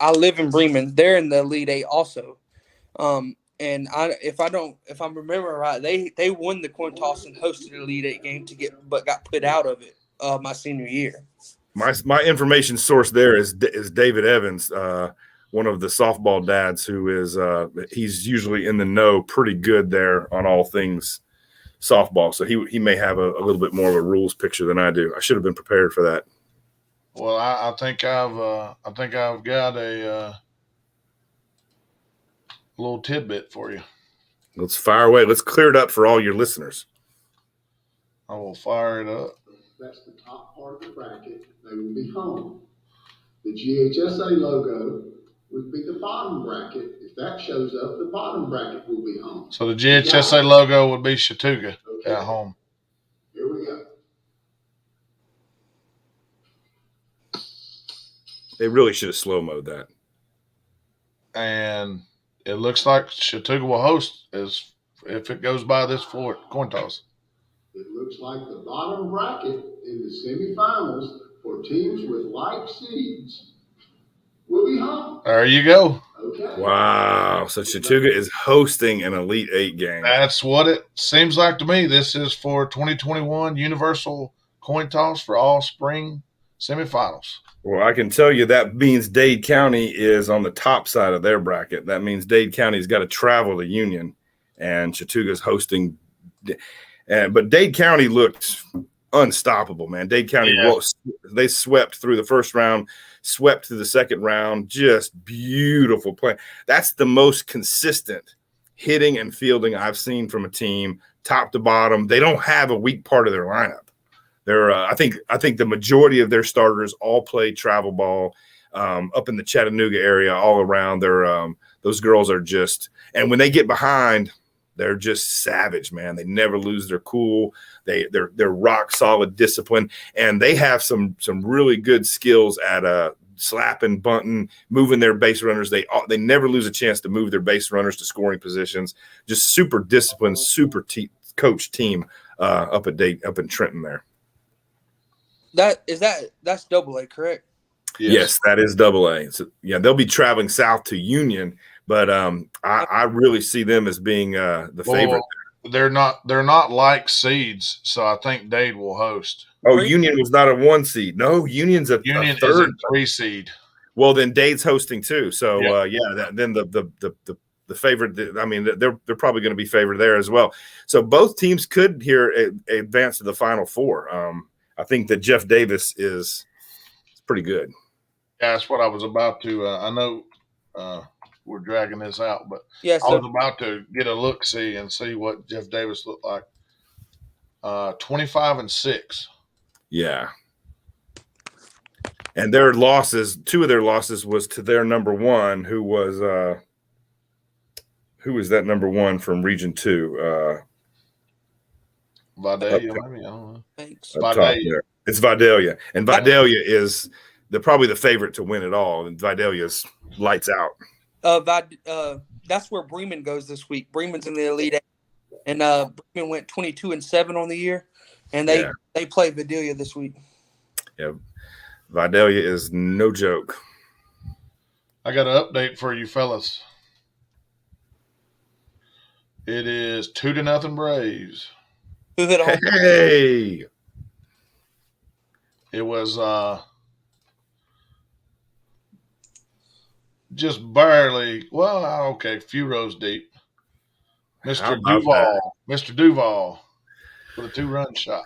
I live in Bremen, they're in the Elite Eight also. And if I'm remembering right, they won the coin toss and hosted an Elite Eight game but got put out of it my senior year. My information source there is David Evans, one of the softball dads who is he's usually in the know pretty good there on all things softball. So he may have a little bit more of a rules picture than I do. I should have been prepared for that. Well, I think I've got a little tidbit for you. Let's fire away. Let's clear it up for all your listeners. I will fire it up. That's the top part of the bracket. They will be home. The GHSA logo would be the bottom bracket. If that shows up, the bottom bracket will be home. So the GHSA logo would be Chattooga at home. Here we go. They really should have slow-moed that. And it looks like Chattooga will host as if it goes by this floor coin toss. It looks like the bottom bracket in the semifinals for teams with like seeds will be home. There you go. Okay. Wow. So Chattooga is hosting an Elite Eight game. That's what it seems like to me. This is for 2021 Universal Coin Toss for all spring semifinals. Well, I can tell you that means Dade County is on the top side of their bracket. That means Dade County's got to travel to Union, and Chattooga's hosting. But Dade County looked unstoppable, man. Dade County, they swept through the first round, swept through the second round. Just beautiful play. That's the most consistent hitting and fielding I've seen from a team, top to bottom. They don't have a weak part of their lineup. They're, I think the majority of their starters all play travel ball up in the Chattanooga area, all around. Those girls are just, and when they get behind, they're just savage, man. They never lose their cool. They're rock solid discipline, and they have some really good skills at slapping, bunting, moving their base runners. They never lose a chance to move their base runners to scoring positions. Just super disciplined, super coached team up in Trenton there. That's AA, correct? Yes, that is AA. So, yeah, they'll be traveling south to Union, but I really see them as being the favorite. They're not like seeds, so I think Dade will host. Oh, Union was not a 1 seed. No, Union's a Union third. is a 3 seed. Well, then Dade's hosting too. So then the favorite. I mean, they're probably going to be favored there as well. So both teams could here advance to the Final Four. I think that Jeff Davis is pretty good. Yeah, that's what I was about to. I know we're dragging this out, but I was about to get a look-see and see what Jeff Davis looked like. 25-6. Yeah. And their losses, 2 of their losses was to their number 1, who was that number 1 from Region 2? Vidalia, maybe, I don't know. Thanks. Vidalia. It's Vidalia. And Vidalia is probably the favorite to win it all. And Vidalia's lights out. That's where Bremen goes this week. Bremen's in the Elite Eight. And Bremen went 22-7 on the year. And they play Vidalia this week. Yeah. Vidalia is no joke. I got an update for you fellas. It is 2-0 Braves. Who hit home? Hey. It was just barely, a few rows deep. Mr. Duval with a 2-run shot.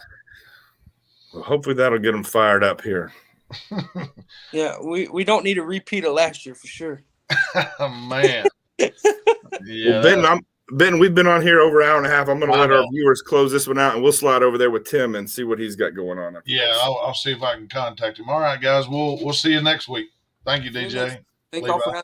Well, hopefully that'll get them fired up here. Yeah, we don't need a repeat of last year for sure. Man. Yeah. Well, Ben, we've been on here over an hour and a half. I'm going to let our viewers close this one out, and we'll slide over there with Tim and see what he's got going on. I'll see if I can contact him. All right, guys, we'll see you next week. Thank you, DJ. Thank y'all for having me.